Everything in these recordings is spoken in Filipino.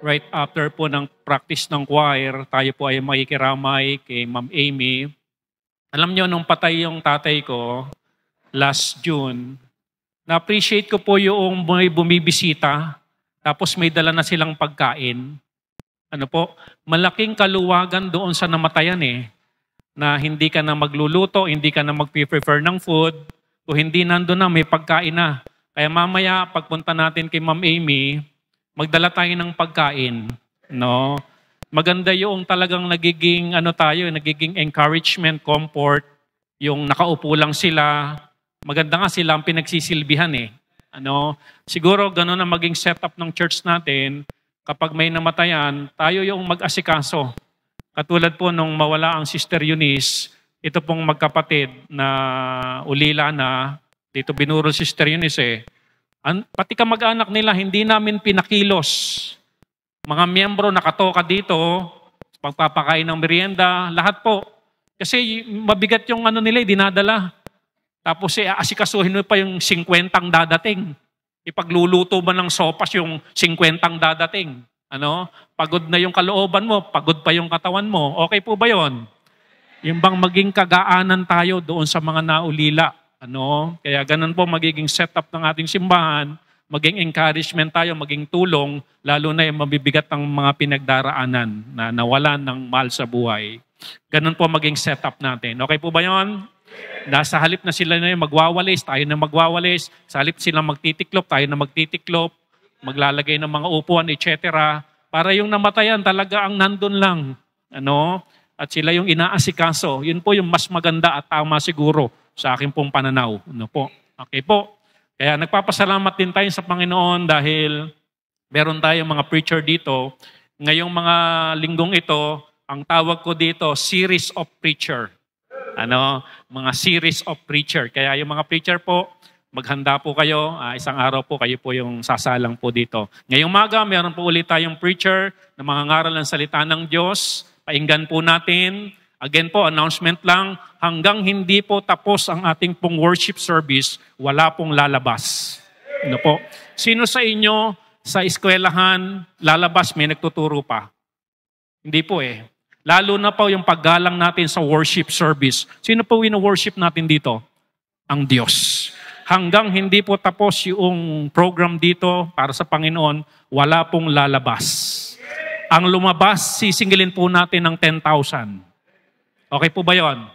right after po ng practice ng choir, tayo po ay makikiramay kay Ma'am Amy. Alam nyo, nung patay yung tatay ko, last June, na-appreciate ko po yung may bumibisita, tapos may dala na silang pagkain. Ano po, malaking kaluwagan doon sa namatayan na hindi ka na magluluto, hindi ka na mag-prefer ng food, kung hindi nandun na, may pagkain na. Kaya mamaya, pagpunta natin kay Ma'am Amy, magdala tayo ng pagkain. No? Maganda yung talagang nagiging, nagiging encouragement, comfort, yung nakaupo lang sila. Maganda nga sila ang pinagsisilbihan Siguro gano'n ang maging setup ng church natin. Kapag may namatayan, tayo yung mag-asikaso. Katulad po nung mawala ang Sister Eunice, ito pong magkapatid na ulila na, dito binuro Sister Eunice pati kamag-anak nila, hindi namin pinakilos. Mga miyembro nakatoka dito, pagpapakain ng merienda, lahat po. Kasi mabigat yung nila, dinadala. Tapos asikasuhin mo pa yung 50 dadating. Ipagluluto ba ng sopas yung 50 dadating? Pagod na yung kalooban mo, pagod pa yung katawan mo. Okay po ba yon? Yung bang maging kagaanan tayo doon sa mga naulila. Kaya ganun po magiging setup ng ating simbahan, maging encouragement tayo, maging tulong, lalo na yung mabibigat ang mga pinagdaraanan na nawalan ng mahal sa buhay. Ganun po maging setup natin. Okay po ba yon? Nasa halip na sila na magwawalis, tayo na magwawalis. Sa halip sila magtitiklop, tayo na magtitiklop. Maglalagay ng mga upuan, etc. Para yung namatayan talaga ang nandun lang. At sila yung inaasikaso. Yun po yung mas maganda at tama siguro sa aking pong pananaw. Okay po. Kaya nagpapasalamat din tayo sa Panginoon dahil meron tayong mga preacher dito. Ngayong mga linggong ito, ang tawag ko dito, series of preacher. Mga series of preacher. Kaya yung mga preacher po, maghanda po kayo. Isang araw po kayo po yung sasalang po dito. Ngayong maga, meron po ulit tayong preacher na mangangaral ng salita ng Diyos. Painggan po natin. Again po, announcement lang, hanggang hindi po tapos ang ating pong worship service, wala pong lalabas. Po? Sino sa inyo, sa eskwelahan, lalabas, may nagtuturo pa? Hindi po Lalo na po yung paggalang natin sa worship service. Sino po wino-worship natin dito? Ang Diyos. Hanggang hindi po tapos yung program dito para sa Panginoon, wala pong lalabas. Ang lumabas, sisingilin po natin ng 10,000. Okay po ba yon?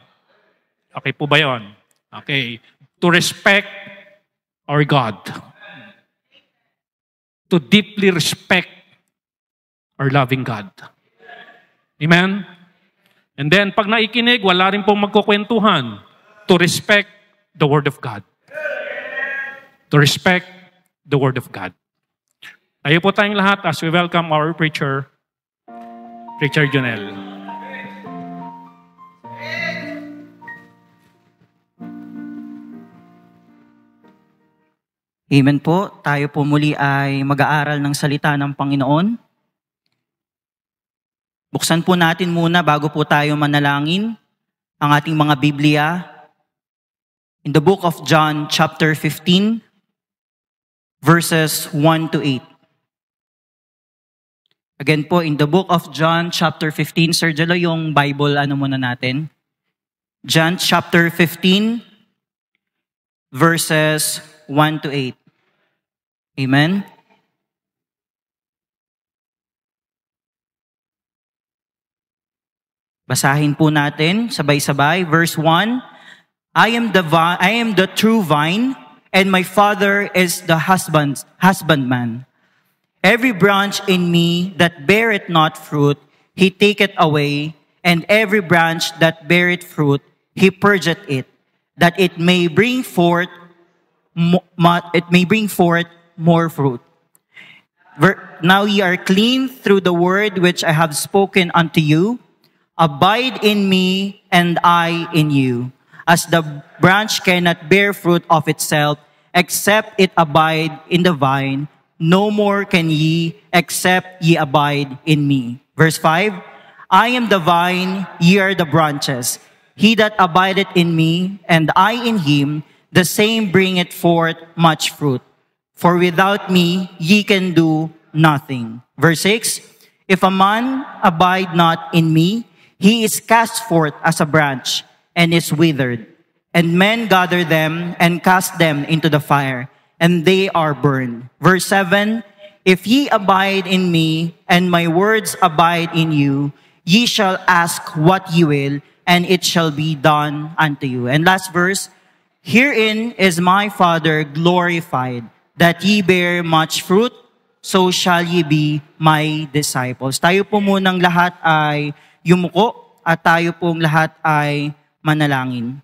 Okay po ba yon? Okay. To respect our God. To deeply respect our loving God. Amen? And then, pag naikinig, wala rin pong magkukwentuhan. To respect the Word of God. To respect the Word of God. Tayo po tayong lahat as we welcome our preacher, Preacher Jonel. Amen po. Tayo po muli ay mag-aaral ng salita ng Panginoon. Buksan po natin muna bago po tayo manalangin ang ating mga Biblia. In the book of John chapter 15, verses 1 to 8. Again po, in the book of John chapter 15, Sir Jalo, yung Bible, muna natin. John chapter 15, verses 1 to 8. Amen? Basahin po natin, sabay-sabay. Verse 1, I am the true vine, and my Father is the husbandman. Every branch in me that beareth not fruit, he taketh away, and every branch that beareth fruit, he purgeth it, that it may bring forth more fruit. Now ye are clean through the word which I have spoken unto you. Abide in me, and I in you. As the branch cannot bear fruit of itself, except it abide in the vine, no more can ye, except ye abide in me. Verse 5, I am the vine, ye are the branches. He that abideth in me, and I in him, the same bringeth forth much fruit. For without me ye can do nothing. Verse 6, if a man abide not in me, he is cast forth as a branch and is withered. And men gather them and cast them into the fire, and they are burned. Verse 7, if ye abide in me, and my words abide in you, ye shall ask what ye will, and it shall be done unto you. And last verse, herein is my Father glorified, that ye bear much fruit, so shall ye be my disciples. Tayo po munang lahat ay yumuko at tayo pong lahat ay manalangin.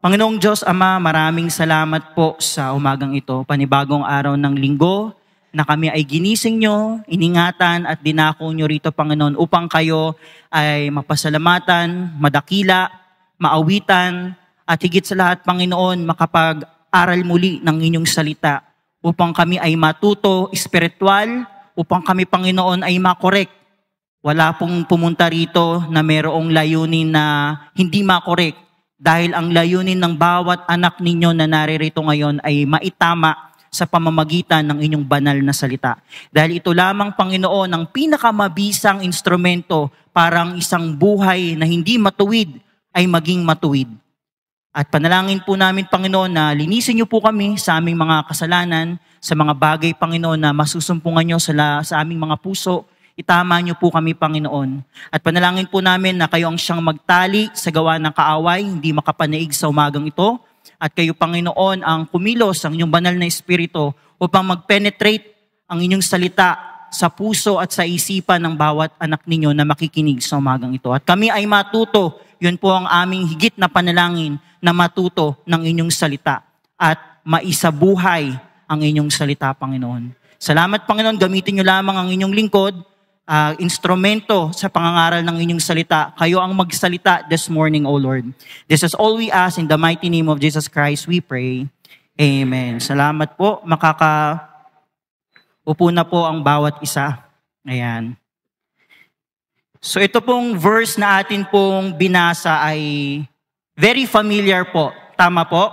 Panginoong Diyos Ama, maraming salamat po sa umagang ito, panibagong araw ng linggo, na kami ay ginising nyo, iningatan at dinako nyo rito, Panginoon, upang kayo ay mapasalamatan, madakila, maawitan, at higit sa lahat, Panginoon, makapag-aral muli ng inyong salita, upang kami ay matuto espiritual, upang kami, Panginoon, ay makorek. Wala pong pumunta rito na mayroong layunin na hindi makorek, dahil ang layunin ng bawat anak ninyo na naririto ngayon ay maitama sa pamamagitan ng inyong banal na salita. Dahil ito lamang, Panginoon, ang pinakamabisang instrumento para ang isang buhay na hindi matuwid ay maging matuwid. At panalangin po namin, Panginoon, na linisin niyo po kami sa aming mga kasalanan, sa mga bagay, Panginoon, na masusumpungan niyo sa aming mga puso. Itama niyo po kami, Panginoon. At panalangin po namin na kayo ang siyang magtali sa gawa ng kaaway, hindi makapanaig sa umagang ito. At kayo, Panginoon, ang kumilos ang inyong banal na espiritu upang mag-penetrate ang inyong salita sa puso at sa isipan ng bawat anak ninyo na makikinig sa umagang ito. At kami ay matuto, yun po ang aming higit na panalangin, na matuto ng inyong salita at maisabuhay ang inyong salita, Panginoon. Salamat, Panginoon, gamitin niyo lamang ang inyong lingkod, instrumento sa pangangaral ng inyong salita. Kayo ang magsalita this morning, O Lord. This is all we ask in the mighty name of Jesus Christ, we pray. Amen. Salamat po. Upo na po ang bawat isa. Ayan. So ito pong verse na atin pong binasa ay very familiar po. Tama po?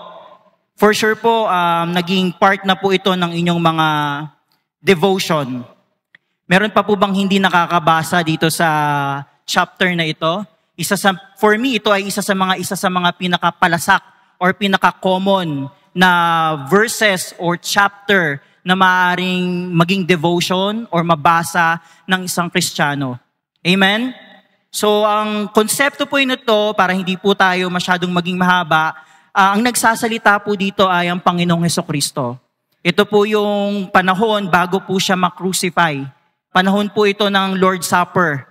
For sure po, naging part na po ito ng inyong mga devotion. Meron pa po bang hindi nakakabasa dito sa chapter na ito? For me, ito ay isa sa mga pinakapalasak or pinaka-common na verses or chapter na maaaring maging devotion or mabasa ng isang Kristiyano. Amen? So, ang konsepto po nito, para hindi po tayo masyadong maging mahaba, ang nagsasalita po dito ay ang Panginoong Hesukristo. Ito po yung panahon bago po siya ma-crucify. Panahon po ito ng Lord's Supper.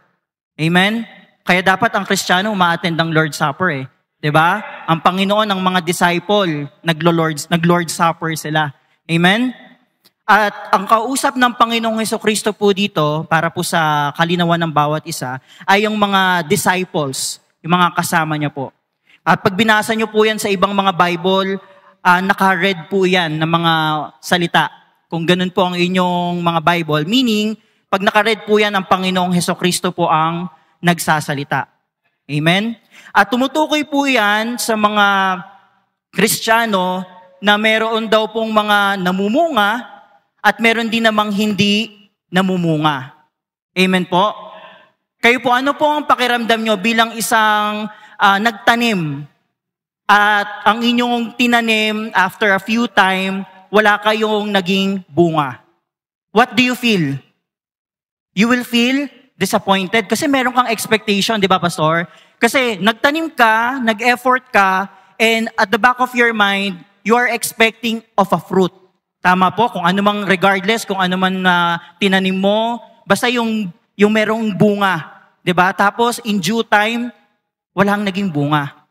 Amen? Kaya dapat ang Kristiyano ma-attend ng Lord's Supper eh. 'Di ba? Ang Panginoon, ang mga disciple, nag-Lord's Supper sila. Amen? At ang kausap ng Panginoong Hesukristo po dito, para po sa kalinawan ng bawat isa, ay yung mga disciples, yung mga kasama niya po. At pag binasa niyo po yan sa ibang mga Bible, naka-read po yan ng mga salita. Kung ganun po ang inyong mga Bible, meaning, pag naka-read po yan, ang Panginoong Hesukristo po ang nagsasalita. Amen? At tumutukoy po yan sa mga Kristiyano na meron daw pong mga namumunga at meron din namang hindi namumunga. Amen po? Kayo po, ano po ang pakiramdam nyo bilang isang nagtanim at ang inyong tinanim after a few time, wala kayong naging bunga? What do you feel? You will feel disappointed kasi meron kang expectation, di ba, Pastor? Kasi nagtanim ka, nag-effort ka, and at the back of your mind, you are expecting of a fruit. Tama po, kung ano mang regardless, kung ano man tinanim mo, basta yung merong bunga. Di ba? Tapos, in due time, walang naging bunga.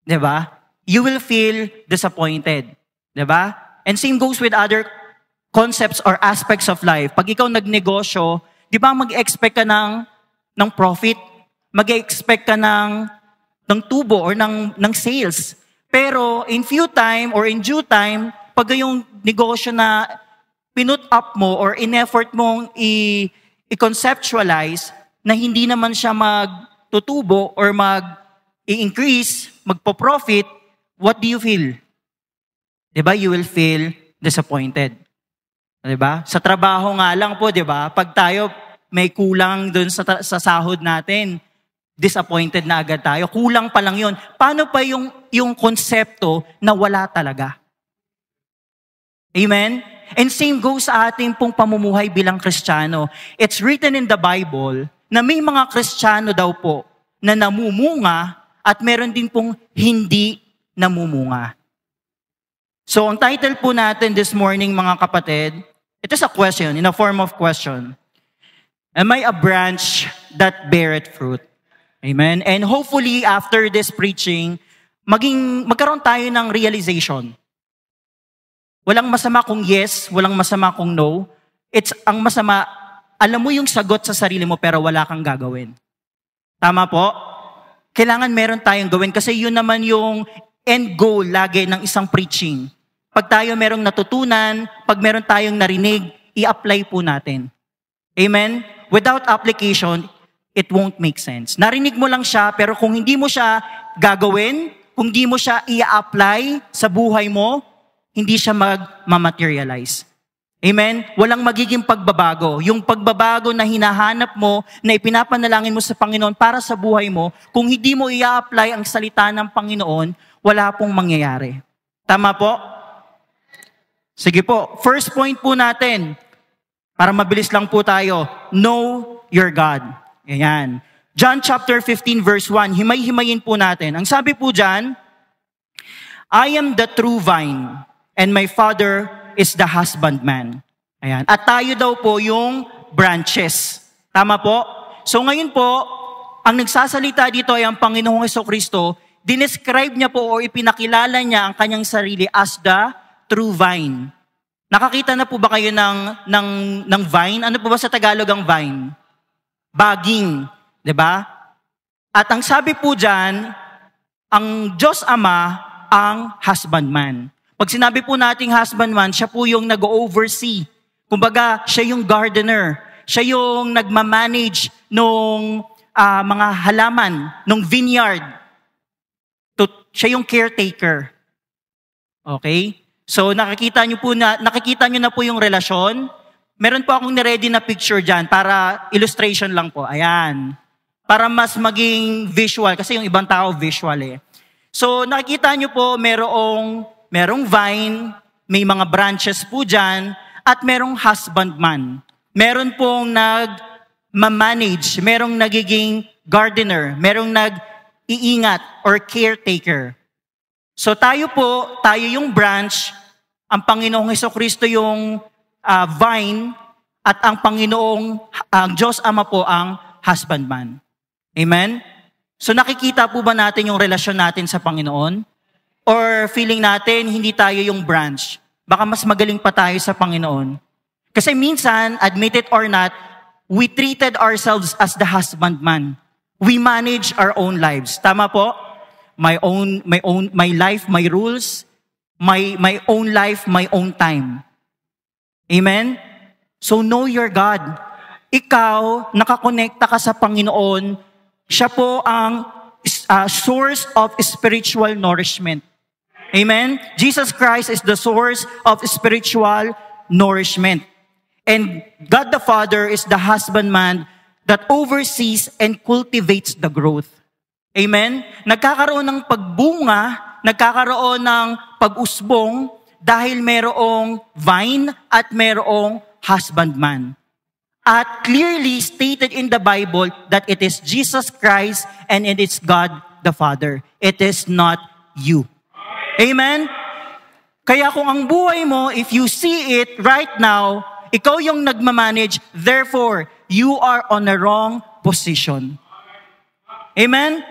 Di ba? You will feel disappointed. Di ba? And same goes with other concepts or aspects of life. Pag ikaw nagnegosyo, di ba mag-expect ka ng profit? Mag-expect ka ng tubo or ng sales. Pero in few time or in due time, pag yung negosyo na pinut up mo or in-effort mong i-conceptualize na hindi naman siya magtutubo or mag-i-increase, magpo-profit, what do you feel? Diba? You will feel disappointed. Diba? Sa trabaho nga lang po, diba? Pag tayo, may kulang dun sa sahod natin, disappointed na agad tayo. Kulang pa lang yun. Paano pa yung konsepto na wala talaga? Amen? And same goes sa ating pong pamumuhay bilang Kristiyano. It's written in the Bible na may mga Kristiyano daw po na namumunga at meron din pong hindi namumunga. So ang title po natin this morning, mga kapatid, it is a question, in a form of question. Am I a branch that beareth fruit? Amen? And hopefully, after this preaching, magkaroon tayo ng realization. Walang masama kung yes, walang masama kung no. Ang masama, alam mo yung sagot sa sarili mo pero wala kang gagawin. Tama po? Kailangan meron tayong gawin kasi yun naman yung end goal lagi ng isang preaching. Pag tayo merong natutunan, pag meron tayong narinig, i-apply po natin. Amen? Without application, it won't make sense. Narinig mo lang siya, pero kung hindi mo siya gagawin, kung hindi mo siya i-apply sa buhay mo, hindi siya mag-materialize. Amen? Walang magiging pagbabago. Yung pagbabago na hinahanap mo, na ipinapanalangin mo sa Panginoon para sa buhay mo, kung hindi mo i-apply ang salita ng Panginoon, wala pong mangyayari. Tama po? Sige po. First point po natin, para mabilis lang po tayo, know your God. Ayan. John chapter 15 verse 1, himay-himayin po natin. Ang sabi po dyan, I am the true vine, and my Father is the husbandman. Ayan. At tayo daw po yung branches. Tama po? So ngayon po, ang nagsasalita dito ay ang Panginoong Jesucristo, dinescribe niya po o ipinakilala niya ang kanyang sarili as the true vine. Nakakita na po ba kayo ng vine? Ano po ba sa Tagalog ang vine? Baging, 'di ba? At ang sabi po diyan, ang Diyos Ama ang husbandman. Pag sinabi po nating husbandman, siya po yung nag-oversee. Kumbaga, siya yung gardener. Siya yung nagmamanage nung mga halaman, nung vineyard. Siya yung caretaker. Okay? So nakikita niyo na po yung relasyon. Meron po akong niready na picture diyan para illustration lang po. Ayan. Para mas maging visual kasi yung ibang tao visual eh. So nakikita niyo po merong vine, may mga branches po diyan at merong husbandman. Meron pong nag-manage, merong nagiging gardener, merong nag-iingat or caretaker. So tayo yung branch, ang Panginoong Jesucristo yung vine, at ang Diyos Ama po ang husbandman. Amen? So nakikita po ba natin yung relasyon natin sa Panginoon? Or feeling natin hindi tayo yung branch? Baka mas magaling pa tayo sa Panginoon. Kasi minsan, admit it or not, we treated ourselves as the husbandman. We manage our own lives. Tama po? My life, my rules, my own life, my own time. Amen? So know your God. Ikaw, nakakonekta ka sa Panginoon, siya po ang source of spiritual nourishment. Amen? Jesus Christ is the source of spiritual nourishment. And God the Father is the husbandman that oversees and cultivates the growth. Amen? Nagkakaroon ng pagbunga, nagkakaroon ng pag-usbong dahil merong vine at merong husbandman. At clearly stated in the Bible that it is Jesus Christ and it is God the Father. It is not you. Amen? Kaya kung ang buhay mo, if you see it right now, ikaw yung nagmamanage, therefore, you are on a wrong position. Amen?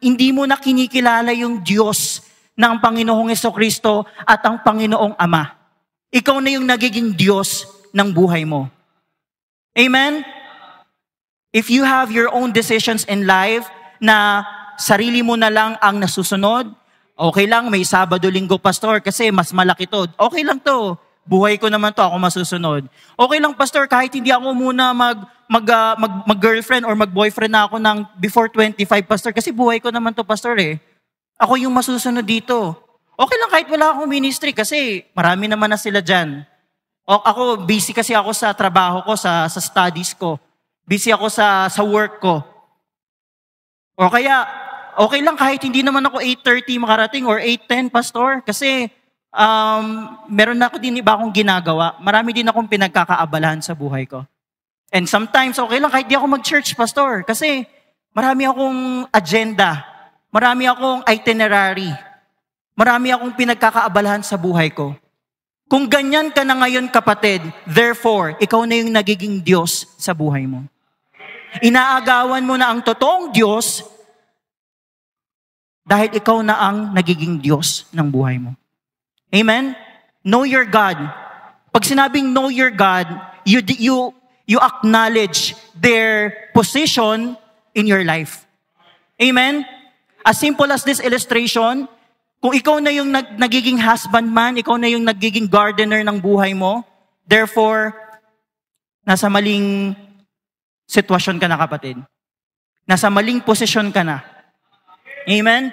Hindi mo na kinikilala yung Diyos ng Panginoong Jesucristo at ang Panginoong Ama. Ikaw na yung nagiging Diyos ng buhay mo. Amen? If you have your own decisions in life na sarili mo na lang ang nasusunod, okay lang, may Sabado, Linggo, Pastor, kasi mas malaki to. Okay lang to. Buhay ko naman to, ako masusunod. Okay lang, Pastor, kahit hindi ako muna mag-girlfriend or mag-boyfriend na ako ng before 25, Pastor, kasi buhay ko naman to, Pastor eh. Ako yung masusunod dito. Okay lang kahit wala akong ministry kasi marami naman na sila dyan. Ako, busy kasi ako sa trabaho ko, sa studies ko. Busy ako sa work ko. O kaya, okay lang kahit hindi naman ako 8:30 makarating or 8:10, Pastor. Kasi meron na ako din iba akong ginagawa. Marami din akong pinagkakaabalahan sa buhay ko. And sometimes, okay lang kahit di ako mag-church, Pastor. Kasi marami akong agenda. Marami akong itinerary. Marami akong pinagkakaabalahan sa buhay ko. Kung ganyan ka na ngayon, kapatid, therefore, ikaw na yung nagiging Diyos sa buhay mo. Inaagawan mo na ang totoong Diyos dahil ikaw na ang nagiging Diyos ng buhay mo. Amen? Know your God. Pag sinabing know your God, you acknowledge their position in your life. Amen? As simple as this illustration, kung ikaw na yung nagiging husbandman, ikaw na yung nagiging gardener ng buhay mo, therefore, nasa maling sitwasyon ka na, kapatid. Nasa maling posisyon ka na. Amen?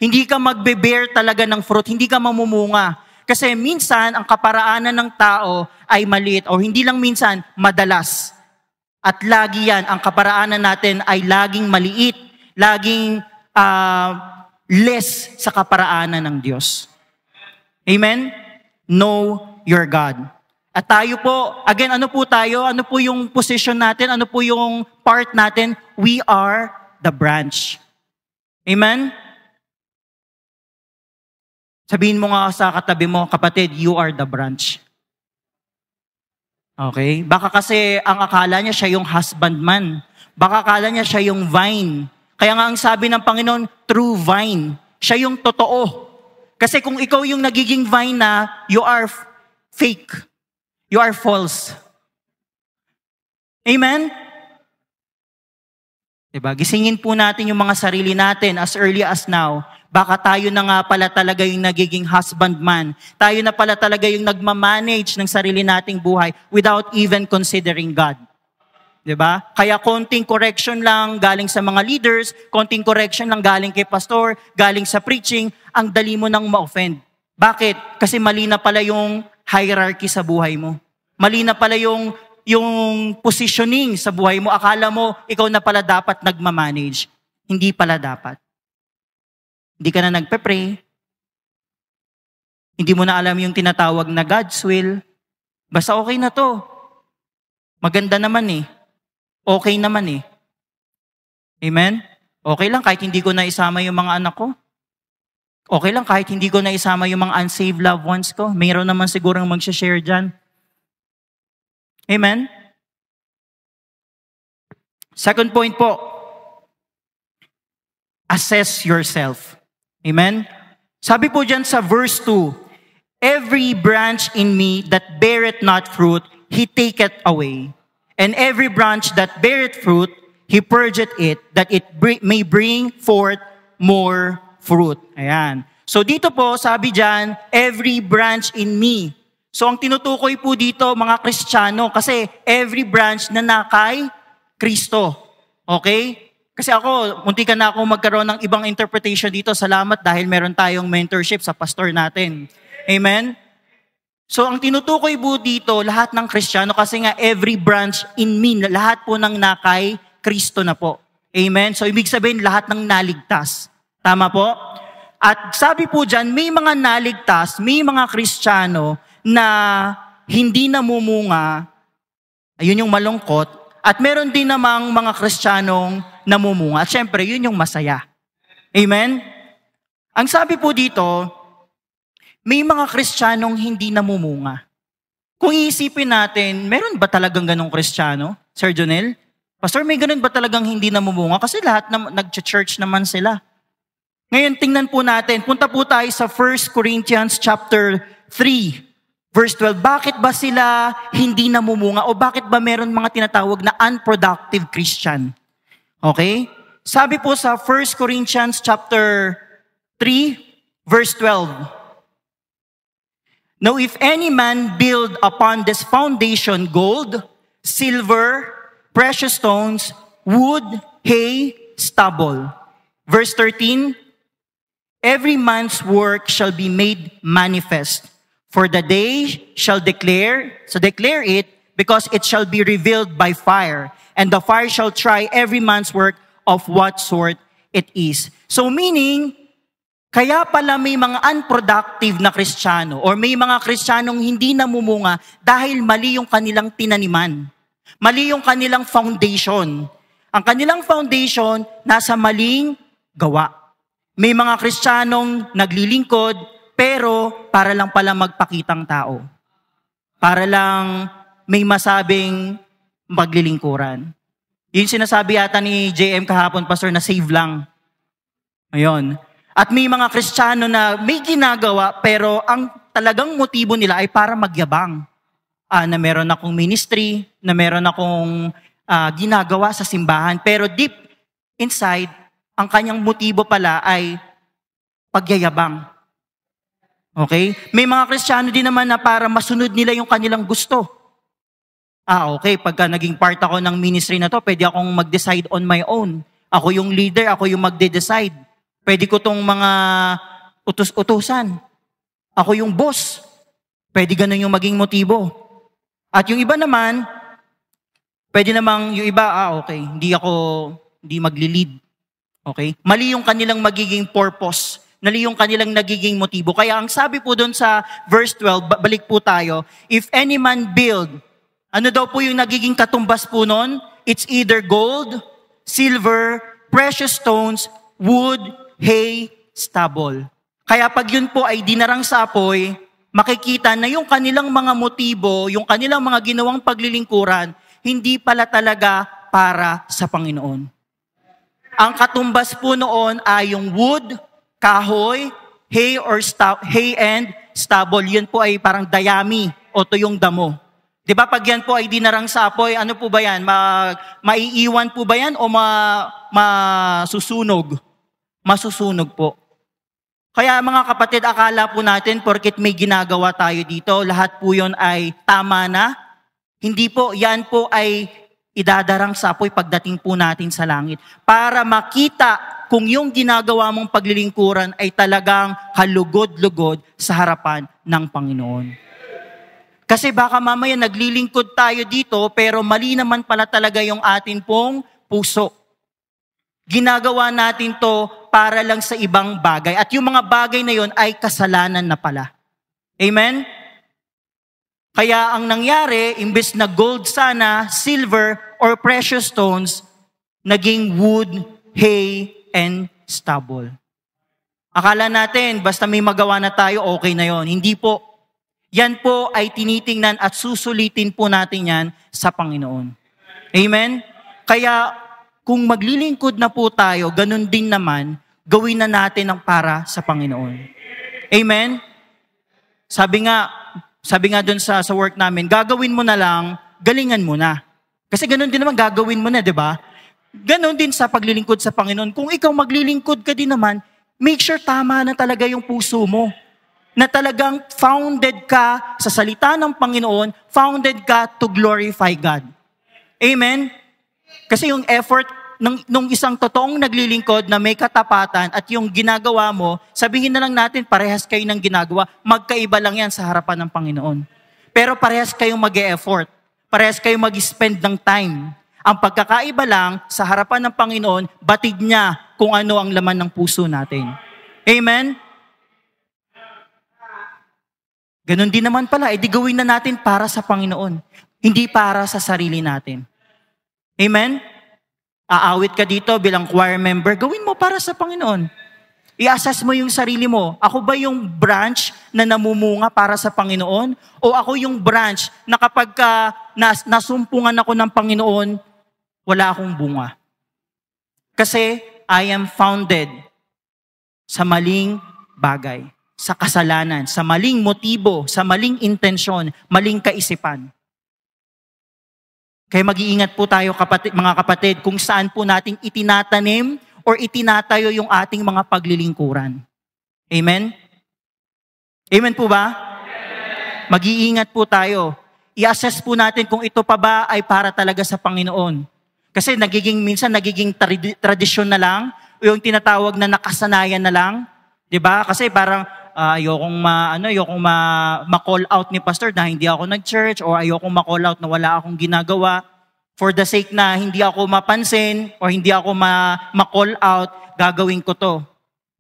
Hindi ka magbe-bear talaga ng fruit, hindi ka mamumunga. Kasi minsan, ang kaparaanan ng tao ay maliit, o hindi lang minsan, madalas. At lagi yan, ang kaparaanan natin ay laging maliit, laging less sa kaparaanan ng Diyos. Amen? Know your God. At tayo po, again, ano po tayo? Ano po yung position natin? Ano po yung part natin? We are the branch. Amen? Sabihin mo nga sa katabi mo, kapatid, you are the branch. Okay? Baka kasi ang akala niya siya yung husbandman. Baka akala niya siya yung vine. Kaya nga ang sabi ng Panginoon, true vine. Siya yung totoo. Kasi kung ikaw yung nagiging vine na, you are fake. You are false. Amen? Diba? Gisingin po natin yung mga sarili natin as early as now. Baka tayo na nga pala talaga yung nagiging husbandman. Tayo na pala talaga yung nagmamanage ng sarili nating buhay without even considering God. Diba? Kaya konting correction lang galing sa mga leaders, konting correction lang galing kay pastor, galing sa preaching, ang dali mo nang ma-offend. Bakit? Kasi mali na pala yung hierarchy sa buhay mo. Mali na pala yung positioning sa buhay mo. Akala mo, ikaw na pala dapat nagmamanage. Hindi pala dapat. Hindi ka na nagpe-pray. Hindi mo na alam yung tinatawag na God's will. Basta okay na to. Maganda naman eh. Okay naman eh. Amen? Okay lang kahit hindi ko na isama yung mga anak ko. Okay lang kahit hindi ko na isama yung mga unsaved loved ones ko. Mayroon naman sigurong mag-share dyan. Amen? Second point po. Assess yourself. Amen? Sabi po dyan sa verse 2, every branch in me that beareth not fruit, he taketh away. And every branch that beareth fruit, he purgeth it, that it may bring forth more fruit. Ayan. So dito po, sabi dyan, every branch in me. So ang tinutukoy po dito, mga Kristiyano, kasi every branch na nakay Kristo. Okay? Kasi ako, muntikan na ako magkaroon ng ibang interpretation dito. Salamat dahil meron tayong mentorship sa pastor natin. Amen? So ang tinutukoy po dito, lahat ng Kristiyano, kasi nga every branch in me, lahat po ng nakay Kristo na po. Amen? So ibig sabihin, lahat ng naligtas. Tama po? At sabi po dyan, may mga naligtas, may mga Kristiyano na hindi namumunga, ayun yung malungkot, at meron din namang mga Kristiyanong namumunga. At syempre, yun yung masaya. Amen? Ang sabi po dito, may mga Kristiyanong hindi namumunga. Kung iisipin natin, meron ba talagang ganong Kristiyano? Sir Jonel? Pastor, may ganun ba talagang hindi namumunga? Kasi lahat nag-church naman sila. Ngayon, tingnan po natin. Punta po tayo sa 1 Corinthians chapter 3, verse 12. Bakit ba sila hindi namumunga? O bakit ba meron mga tinatawag na unproductive Christian? Okay? Sabi po sa 1 Corinthians chapter 3, verse 12. Now, if any man build upon this foundation gold, silver, precious stones, wood, hay, stubble. Verse 13, every man's work shall be made manifest, For the day shall declare it, because it shall be revealed by fire, and the fire shall try every man's work of what sort it is. So meaning, kaya pala may mga unproductive na Kristiyano or may mga Kristiyanong hindi namumunga dahil mali yung kanilang tinaniman. Mali yung kanilang foundation. Ang kanilang foundation nasa maling gawa. May mga Kristiyanong naglilingkod pero para lang pala magpakitang tao. Para lang may masabing maglilingkuran. Yung sinasabi yata ni JM kahapon, Pastor, na save lang. Ayun. At may mga Kristiyano na may ginagawa pero ang talagang motibo nila ay para magyabang. Na meron akong ministry, na meron akong ginagawa sa simbahan. Pero deep inside, ang kanyang motibo pala ay pagyayabang. Okay? May mga Kristiyano din naman na para masunod nila yung kanilang gusto. Okay, pagka naging part ako ng ministry na to, pwede akong mag-decide on my own. Ako yung leader, ako yung magde-decide. Pwede ko tong mga utos-utusan. Ako yung boss. Pwede ganun yung maging motibo. At yung iba naman, pwede namang yung iba, okay, hindi magli-lead. Okay? Mali yung kanilang magiging purpose. Mali yung kanilang nagiging motibo. Kaya ang sabi po doon sa verse 12, balik po tayo, if any man build, ano daw po yung nagiging katumbas po nun? It's either gold, silver, precious stones, wood, hay, stubble. Kaya pag yun po ay dinarang sa apoy, makikita na yung kanilang mga motibo, yung kanilang mga ginawang paglilingkuran, hindi pala talaga para sa Panginoon. Ang katumbas po noon ay yung wood, kahoy, hay and stubble. Yun po ay parang dayami o tuyong damo. Di ba pag yan po ay dinarang sa apoy, ano po ba yan? Maiiwan po ba yan o masusunog? Masusunog po. Kaya mga kapatid, akala po natin porket may ginagawa tayo dito, lahat po yun ay tama na. Hindi po, yan po ay idadarang sa apoy pagdating po natin sa langit. Para makita kung yung ginagawa mong paglilingkuran ay talagang kalugod-lugod sa harapan ng Panginoon. Kasi baka mamaya naglilingkod tayo dito pero mali naman pala talaga yung atin pong puso. Ginagawa natin to para lang sa ibang bagay. At yung mga bagay na yon ay kasalanan na pala. Amen? Kaya ang nangyari, imbes na gold sana, silver, or precious stones, naging wood, hay, and stubble. Akala natin, basta may magawa na tayo, okay na yon. Hindi po. Yan po ay tinitingnan at susulitin po natin yan sa Panginoon. Amen? Kaya kung maglilingkod na po tayo, ganun din naman, gawin na natin ang para sa Panginoon. Amen? Sabi nga dun sa work namin, gagawin mo na lang, galingan mo na. Kasi ganun din naman, gagawin mo na, di ba? Ganun din sa paglilingkod sa Panginoon. Kung ikaw maglilingkod ka din naman, make sure tama na talaga yung puso mo. Na talagang founded ka sa salita ng Panginoon, founded ka to glorify God. Amen? Kasi yung effort nung isang totoong naglilingkod na may katapatan at yung ginagawa mo, sabihin na lang natin, parehas kayo ng ginagawa, magkaiba lang yan sa harapan ng Panginoon. Pero parehas kayong mag-e-effort, parehas kayong mag-spend ng time. Ang pagkakaiba lang, sa harapan ng Panginoon, batid niya kung ano ang laman ng puso natin. Amen? Ganon din naman pala, edi gawin na natin para sa Panginoon. Hindi para sa sarili natin. Amen? Aawit ka dito bilang choir member, gawin mo para sa Panginoon. I-assess mo yung sarili mo. Ako ba yung branch na namumunga para sa Panginoon? O ako yung branch na kapag nasumpungan ako ng Panginoon, wala akong bunga? Kasi I am founded sa maling bagay. Sa kasalanan, sa maling motibo, sa maling intensyon, maling kaisipan. Kaya mag-iingat po tayo mga kapatid kung saan po natin itinatanim or itinatayo yung ating mga paglilingkuran. Amen? Amen po ba? Mag-iingat po tayo. I-assess po natin kung ito pa ba ay para talaga sa Panginoon. Kasi minsan nagiging tradisyon na lang o yung tinatawag na nakasanayan na lang. 'Di ba? Kasi parang ayokong ma-call out ni pastor na hindi ako nag-church, o ayokong ma-call out na wala akong ginagawa. For the sake na hindi ako mapansin o hindi ako ma-call out, gagawin ko to.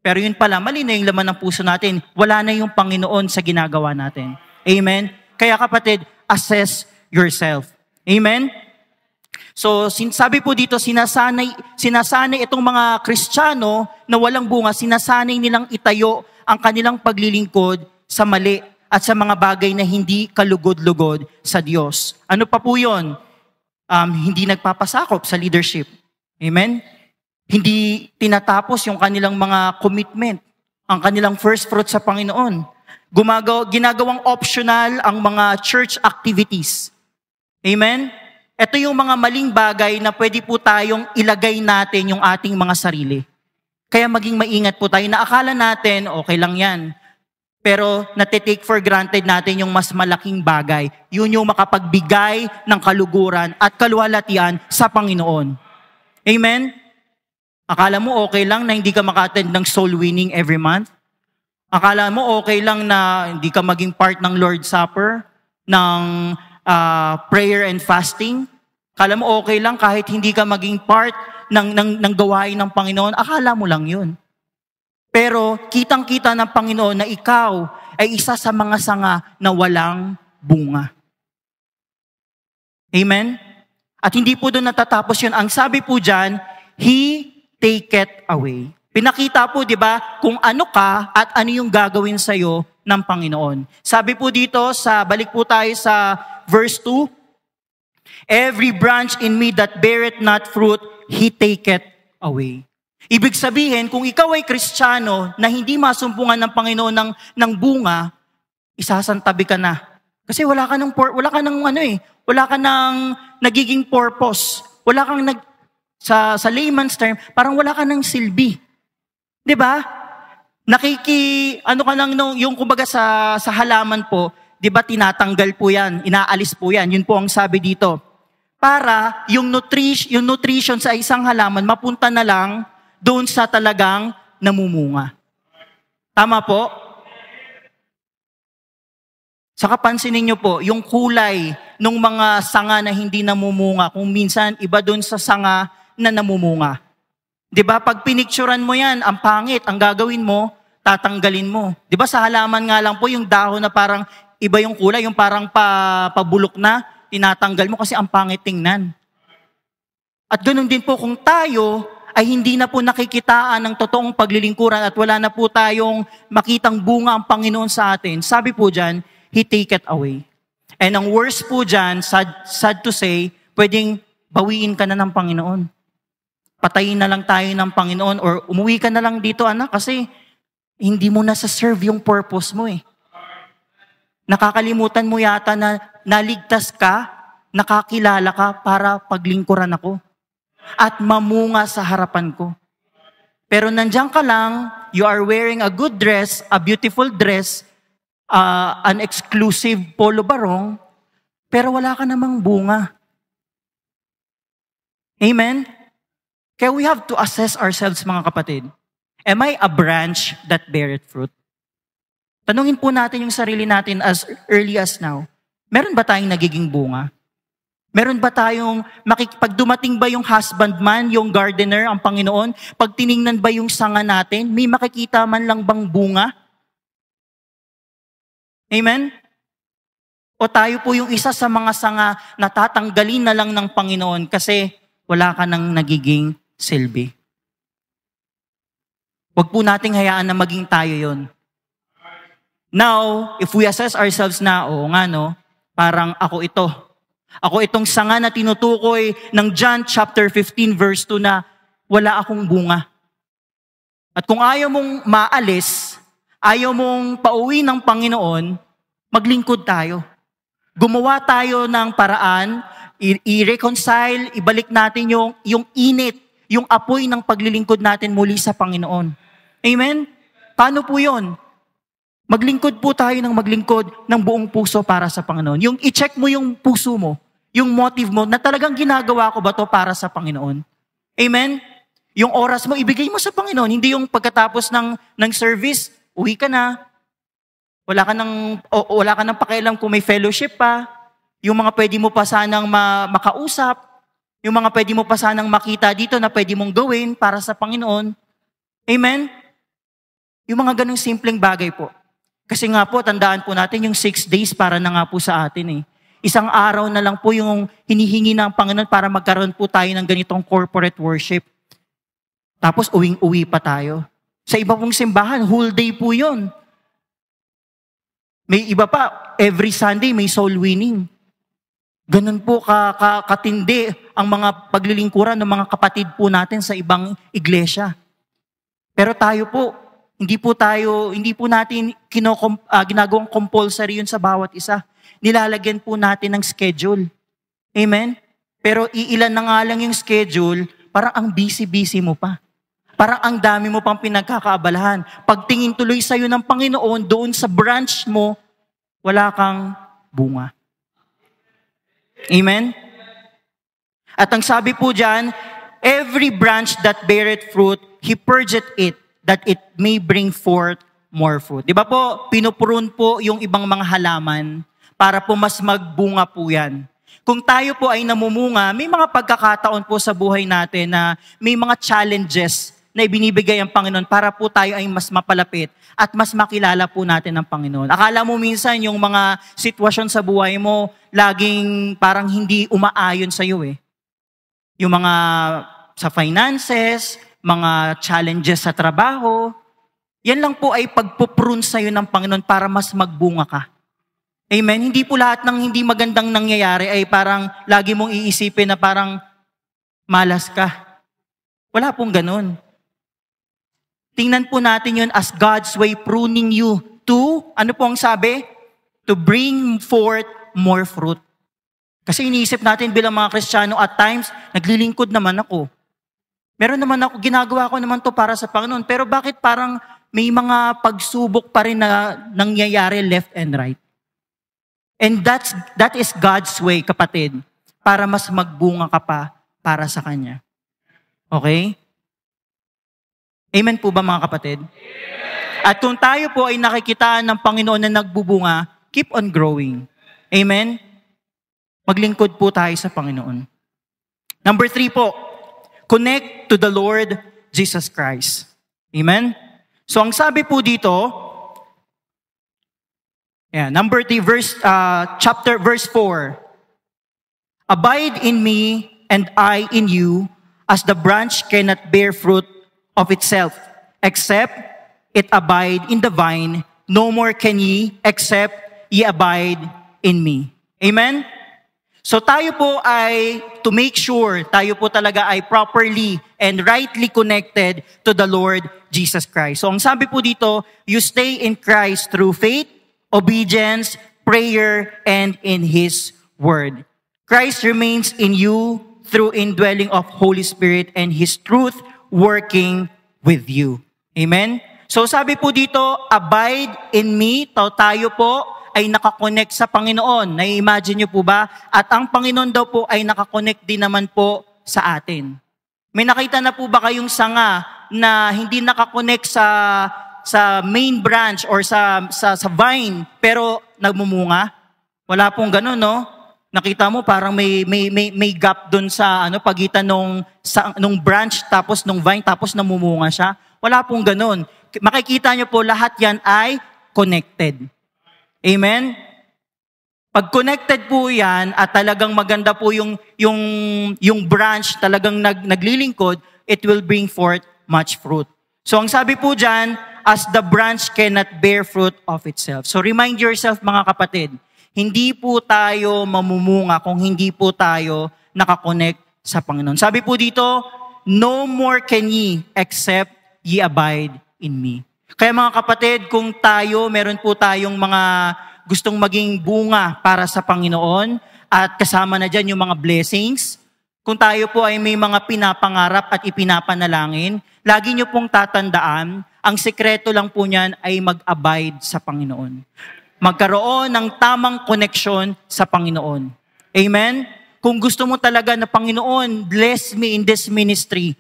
Pero yun pala, mali na yung laman ng puso natin. Wala na yung Panginoon sa ginagawa natin. Amen? Kaya kapatid, assess yourself. Amen? So, sabi po dito, sinasanay itong mga Kristiyano na walang bunga, sinasanay nilang itayo ang kanilang paglilingkod sa mali at sa mga bagay na hindi kalugod-lugod sa Diyos. Ano pa po yun? Hindi nagpapasakop sa leadership. Amen? Hindi tinatapos yung kanilang mga commitment, ang kanilang first fruit sa Panginoon. Ginagawang optional ang mga church activities. Amen? Ito yung mga maling bagay na pwede po tayong ilagay natin yung ating mga sarili. Kaya maging maingat po tayo na akala natin, okay lang yan. Pero natitake for granted natin yung mas malaking bagay. Yun yung makapagbigay ng kaluguran at kaluwalhatian sa Panginoon. Amen? Akala mo okay lang na hindi ka maka-attend ng soul winning every month? Akala mo okay lang na hindi ka maging part ng Lord's Supper, ng prayer and fasting? Akala mo okay lang kahit hindi ka maging part ng gawain ng Panginoon? Akala mo lang yun. Pero kitang-kita ng Panginoon na ikaw ay isa sa mga sanga na walang bunga. Amen? At hindi po doon natatapos yun. Ang sabi po dyan, He taketh away. Pinakita po, di ba, kung ano ka at ano yung gagawin sa'yo ng Panginoon. Sabi po dito, balik po tayo sa verse 2, every branch in me that beareth not fruit, He taketh away. Ibig sabihin, kung ikaw ay Kristiyano na hindi masumpungan ng Panginoon ng bunga, isasantabi ka na. Kasi wala ka ng nagiging purpose. Wala kang sa layman's term, parang wala ka ng silbi. 'Di ba? Yung kumbaga sa halaman po, 'di ba tinatanggal po 'yan, inaalis po 'yan. Yun po ang sabi dito. Para yung nutrition sa isang halaman mapunta na lang doon sa talagang namumunga. Tama po? Saka pansinin niyo po, yung kulay ng mga sanga na hindi namumunga, kung minsan iba doon sa sanga na namumunga. 'Di ba? Pag pinicturean mo 'yan, ang pangit, ang gagawin mo, tatanggalin mo. 'Di ba sa halaman nga lang po yung dahon na parang iba yung kulay, yung parang pabulok na, tinatanggal mo kasi ang pangit tingnan. At ganoon din po kung tayo ay hindi na po nakikitaan ng totoong paglilingkuran at wala na po tayong makitang bunga ang Panginoon sa atin. Sabi po dyan, He taketh away. And ang worst po dyan, sad to say, pwedeng bawiin ka na ng Panginoon. Patayin na lang tayo ng Panginoon or umuwi ka na lang dito, anak, kasi hindi mo na sa-serve yung purpose mo eh. Nakakalimutan mo yata na naligtas ka, nakakilala ka para paglingkuran ako at mamunga sa harapan ko. Pero nandiyan ka lang, you are wearing a good dress, a beautiful dress, an exclusive polo barong, pero wala ka namang bunga. Amen? Kaya we have to assess ourselves, mga kapatid. Am I a branch that beareth fruit? Tanungin po natin yung sarili natin as early as now. Meron ba tayong nagiging bunga? Meron ba tayong, pag dumating ba yung husbandman, yung gardener, ang Panginoon, pag tiningnan ba yung sanga natin, may makikita man lang bang bunga? Amen? O tayo po yung isa sa mga sanga na tatanggalin na lang ng Panginoon kasi wala ka nang nagiging silbi. Huwag po nating hayaan na maging tayo yon. Now, if we assess ourselves na, parang ako ito. Ako itong sanga na tinutukoy ng John chapter 15 verse 2 na wala akong bunga. At kung ayaw mong maalis, ayaw mong pauwi ng Panginoon, maglingkod tayo. Gumawa tayo ng paraan, i-reconcile, ibalik natin yung init, yung apoy ng paglilingkod natin muli sa Panginoon. Amen? Paano po yun? Maglingkod po tayo ng maglingkod ng buong puso para sa Panginoon. Yung i-check mo yung puso mo, yung motive mo, na talagang ginagawa ko ba to para sa Panginoon? Amen? Yung oras mo, ibigay mo sa Panginoon. Hindi yung pagkatapos ng service, uwi ka na. Wala ka nang pakialam kung may fellowship pa. Yung mga pwede mo pa sanang makausap. Yung mga pwede mo pa sanang makita dito na pwede mong gawin para sa Panginoon. Amen? Yung mga ganung simpleng bagay po. Kasi nga po, tandaan po natin yung 6 days para na nga po sa atin eh. Isang araw na lang po yung hinihingi ng Panginoon para magkaroon po tayo ng ganitong corporate worship. Tapos uwing-uwi pa tayo. Sa iba pong simbahan, whole day po yun. May iba pa, every Sunday may soul winning. Ganun po katindi ang mga paglilingkuran ng mga kapatid po natin sa ibang iglesia. Pero tayo po, hindi po natin ginagawang compulsory yun sa bawat isa. Nilalagyan po natin ng schedule. Amen? Pero iilan na nga lang yung schedule, parang ang busy-busy mo pa. Parang ang dami mo pang pinagkakaabalahan. Pagtingin tuloy sa'yo ng Panginoon, doon sa branch mo, wala kang bunga. Amen? At ang sabi po dyan, every branch that beareth fruit, He purgeth it, that it may bring forth more fruit. Di ba po, pinuprune po yung ibang mga halaman para po mas magbunga po yan. Kung tayo po ay namumunga, may mga pagkakataon po sa buhay natin na may mga challenges na ibinibigay ang Panginoon para po tayo ay mas mapalapit at mas makilala po natin ang Panginoon. Akala mo minsan yung mga sitwasyon sa buhay mo, laging parang hindi umaayon sa iyo eh. Yung mga sa finances, mga challenges sa trabaho, yan lang po ay pagpuprune sa iyo ng Panginoon para mas magbunga ka. Amen? Hindi po lahat ng hindi magandang nangyayari ay parang lagi mong iisipin na parang malas ka. Wala pong ganun. Tingnan po natin yun as God's way pruning you to, ano po ang sabi? To bring forth more fruit. Kasi iniisip natin bilang mga Kristiyano at times, naglilingkod naman ako. Meron naman ako, ginagawa ko naman to para sa Panginoon. Pero bakit parang may mga pagsubok pa rin na nangyayari left and right? And that is God's way, kapatid, para mas magbunga ka pa para sa Kanya. Okay? Amen po ba mga kapatid? At kung tayo po ay nakikita ng Panginoon na nagbubunga, keep on growing. Amen? Maglingkod po tayo sa Panginoon. Number 3 po, connect to the Lord Jesus Christ. Amen? So ang sabi po dito, number 3, verse 4. Abide in me and I in you, as the branch cannot bear fruit of itself, except it abide in the vine, no more can ye, except ye abide in me. Amen? So tayo po ay, to make sure, tayo po talaga ay properly and rightly connected to the Lord Jesus Christ. So ang sabi po dito, you stay in Christ through faith, obedience, prayer, and in His Word. Christ remains in you through indwelling of Holy Spirit and His truth working with you. Amen? So sabi po dito, abide in me. Tayo po ay nakakonect sa Panginoon. Nai-imagine nyo po ba? At ang Panginoon daw po ay nakakonect din naman po sa atin. May nakita na po ba kayong sanga na hindi nakakonect sa main branch or sa vine, pero nagmumunga? Wala pong ganun, no? Nakita mo parang may gap doon sa pagitan nung branch tapos nung vine tapos namumunga siya. Wala pong ganun. Makikita niyo po lahat yan ay connected. Amen? Pag connected po yan at talagang maganda po yung branch talagang naglilingkod, it will bring forth much fruit. So ang sabi po dyan, as the branch cannot bear fruit of itself. So remind yourself mga kapatid, hindi po tayo mamumunga kung hindi po tayo nakakonect sa Panginoon. Sabi po dito, no more can ye except ye abide in me. Kaya mga kapatid, kung meron po tayong mga gustong maging bunga para sa Panginoon at kasama na dyan yung mga blessings, kung tayo po ay may mga pinapangarap at ipinapanalangin, lagi nyo pong tatandaan, ang sekreto lang po niyan ay mag-abide sa Panginoon. Magkaroon ng tamang koneksyon sa Panginoon. Amen? Kung gusto mo talaga na Panginoon, bless me in this ministry,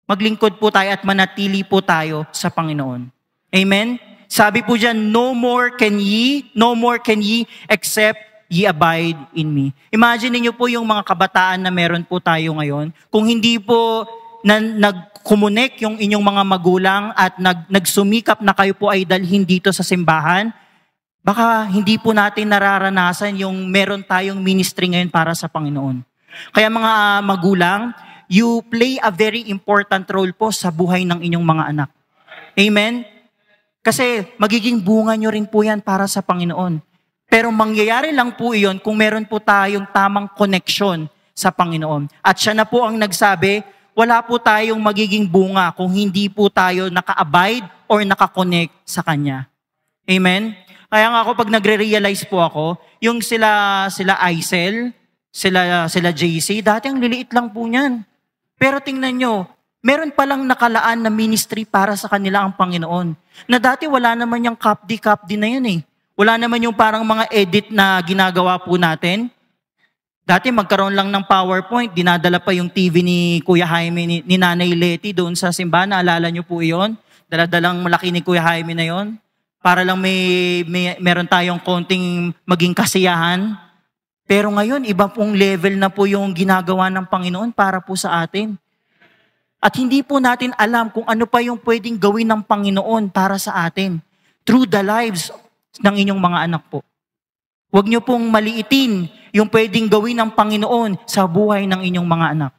Maglingkod po tayo at manatili po tayo sa Panginoon. Amen? Sabi po dyan, no more can ye, except ye abide in me. Imagine niyo po yung mga kabataan na meron po tayo ngayon. Kung hindi po nag-connect yung inyong mga magulang at nagsumikap na kayo po ay dalhin dito sa simbahan, baka hindi po natin nararanasan yung meron tayong ministry ngayon para sa Panginoon. Kaya mga magulang, you play a very important role po sa buhay ng inyong mga anak. Amen? Kasi magiging bunga nyo rin po yan para sa Panginoon. Pero mangyayari lang po iyon kung meron po tayong tamang connection sa Panginoon. At siya na po ang nagsabi, wala po tayong magiging bunga kung hindi po tayo naka-abide or naka-connect sa Kanya. Amen? Kaya nga ako pag nagre-realize po ako, yung sila Aisel, sila JC, dati ang liliit lang po niyan. Pero tingnan nyo, meron palang nakalaan na ministry para sa kanila ang Panginoon. Na dati wala naman yung kapdi na yun eh. Wala naman yung parang mga edit na ginagawa po natin. Dati magkaroon lang ng PowerPoint, dinadala pa yung TV ni Kuya Jaime, ni Nanay Leti doon sa simbahan. Naalala nyo po iyon? Daladalang malaki ni Kuya Jaime na yon. Para lang meron tayong konting maging kasiyahan. Pero ngayon, iba pong level na po yung ginagawa ng Panginoon para po sa atin. At hindi po natin alam kung ano pa yung pwedeng gawin ng Panginoon para sa atin through the lives ng inyong mga anak po. Huwag niyo pong maliitin yung pwedeng gawin ng Panginoon sa buhay ng inyong mga anak.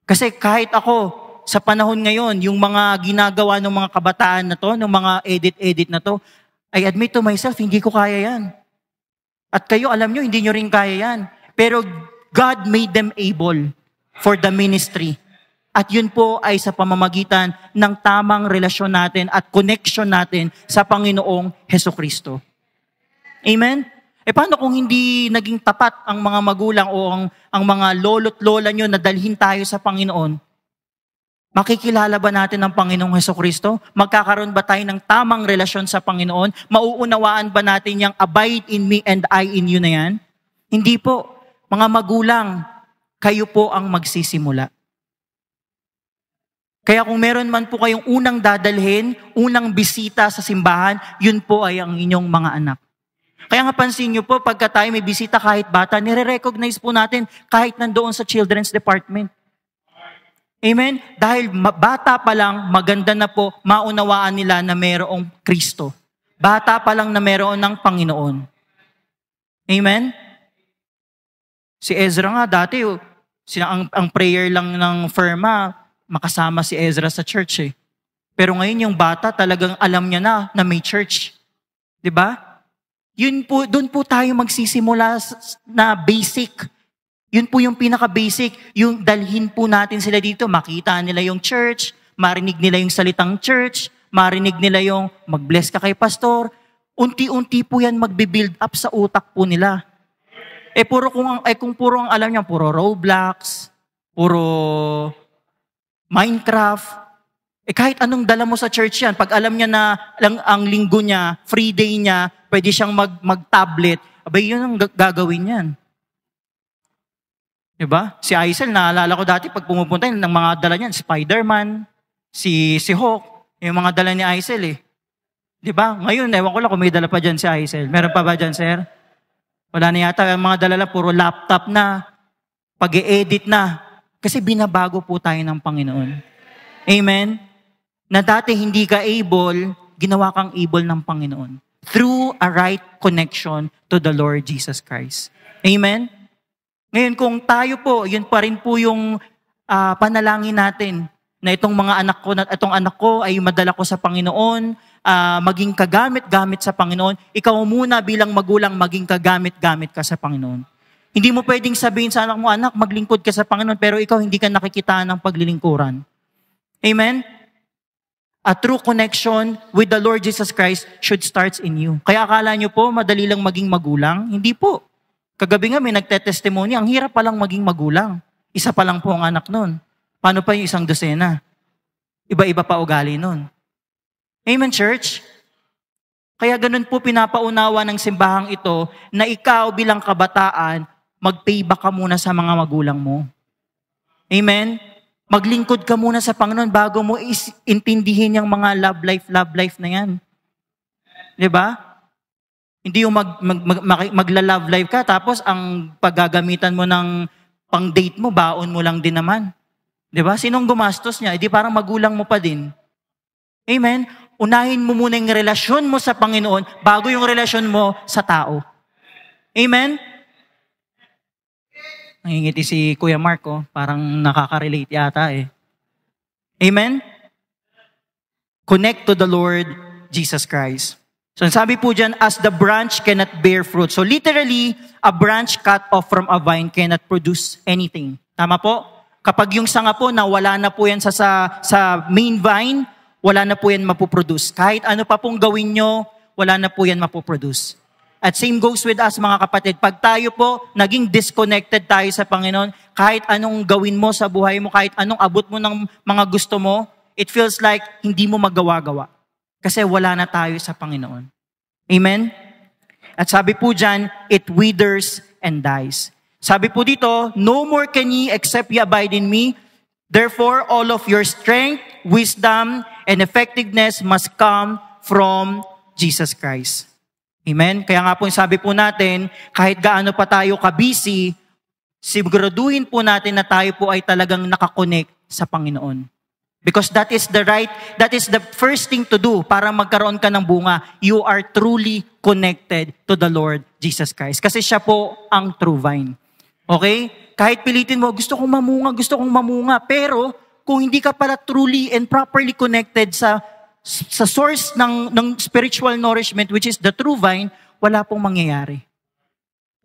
Kasi kahit ako, sa panahon ngayon, yung mga ginagawa ng mga kabataan na to, ng mga edit na to, I admit to myself, hindi ko kaya yan. At kayo, alam nyo, hindi nyo rin kaya yan. Pero God made them able for the ministry. At yun po ay sa pamamagitan ng tamang relasyon natin at connection natin sa Panginoong Hesukristo. Amen? Paano kung hindi naging tapat ang mga magulang o ang mga lolo't lola nyo na dalhin tayo sa Panginoon? Makikilala ba natin ang Panginoong Hesukristo? Magkakaroon ba tayo ng tamang relasyon sa Panginoon? Mauunawaan ba natin yung abide in me and I in you na yan? Hindi po. Mga magulang, kayo po ang magsisimula. Kaya kung meron man po kayong unang dadalhin, unang bisita sa simbahan, yun po ay ang inyong mga anak. Kaya nga pansin nyo po, pagka tayo may bisita kahit bata, nire-recognize po natin kahit nandoon sa children's department. Amen? Dahil bata pa lang, maganda na po, maunawaan nila na mayroong Kristo. Bata pa lang na mayroon ng Panginoon. Amen? Si Ezra nga dati, ang prayer lang ng Firma, makasama si Ezra sa church eh. Pero ngayon yung bata talagang alam niya na may church. 'Di ba? Yun po, doon po tayo magsisimula na basic. Yun po yung pinaka-basic. Yung dalhin po natin sila dito, makita nila yung church, marinig nila yung salitang church, marinig nila yung mag-bless ka kay pastor. Unti-unti po yan magbe-build up sa utak po nila. Kung puro ang alam niya, puro Roblox, puro Minecraft, kahit anong dala mo sa church yan, pag alam niya na ang linggo niya, free day niya, pwede siyang mag-tablet, abay yun ang gagawin yan. Diba? Si Aisel, naalala ko dati pag pumupunta, ng mga dala niyan, Spider-Man, si Hawk, yung mga dala ni Aisel eh. Diba? Ngayon, ewan ko lang kung may dala pa dyan si Aisel. Meron pa ba dyan, sir? Wala na yata, ang mga dala lang, puro laptop na, pag-e-edit na. Kasi binabago po tayo ng Panginoon. Amen? Na dati hindi ka able, ginawa kang able ng Panginoon. Through a right connection to the Lord Jesus Christ. Amen? Ngayon kung tayo po, yun pa rin po yung panalangin natin na itong anak ko ay madala ko sa Panginoon, maging kagamit-gamit sa Panginoon. Ikaw muna bilang magulang maging kagamit-gamit ka sa Panginoon. Hindi mo pwedeng sabihin sa anak mo, anak, maglingkod ka sa Panginoon, pero ikaw hindi ka nakikita ng paglilingkuran. Amen? A true connection with the Lord Jesus Christ should start in you. Kaya akala nyo po, madali lang maging magulang? Hindi po. Kagabi nga may nagtetestimony, ang hirap palang maging magulang. Isa pa lang po ang anak nun. Paano pa yung isang dosena? Iba-iba pa ugali nun. Amen, church? Kaya ganun po pinapaunawa ng simbahang ito na ikaw bilang kabataan, mag-payback ka muna sa mga magulang mo. Amen? Maglingkod ka muna sa Panginoon bago mo intindihin yung mga love life na yan. Diba? Hindi yung magla-love life ka, tapos ang paggagamitan mo ng pang-date mo, baon mo lang din naman. Diba? Sinong gumastos niya? Hindi parang magulang mo pa din. Amen? Unahin mo muna yung relasyon mo sa Panginoon bago yung relasyon mo sa tao. Amen? Nangingiti si Kuya Mark, oh. Parang nakaka-relate yata eh. Amen? Connect to the Lord Jesus Christ. So sabi po dyan, as the branch cannot bear fruit. So literally, a branch cut off from a vine cannot produce anything. Tama po? Kapag yung sanga po na wala na po yan sa main vine, wala na po yan mapoproduce. Kahit ano pa pong gawin nyo, wala na po yan mapoproduce. At same goes with us mga kapatid. Pag tayo po naging disconnected tayo sa Panginoon, kahit anong gawin mo sa buhay mo, kahit anong abot mo ng mga gusto mo, it feels like hindi mo magawa-gawa. Kasi wala na tayo sa Panginoon. Amen? At sabi po dyan, it withers and dies. Sabi po dito, no more can ye except ye abide in me. Therefore, all of your strength, wisdom, and effectiveness must come from Jesus Christ. Amen? Kaya nga po sabi po natin, kahit gaano pa tayo ka-busy, siguraduhin po natin na tayo po ay talagang nakakonect sa Panginoon. Because that is the first thing to do para magkaroon ka ng bunga. You are truly connected to the Lord Jesus Christ. Kasi siya po ang true vine. Okay? Kahit pilitin mo, gusto kong mamunga. Pero kung hindi ka pala truly and properly connected sa source ng spiritual nourishment, which is the true vine, wala pong mangyayari.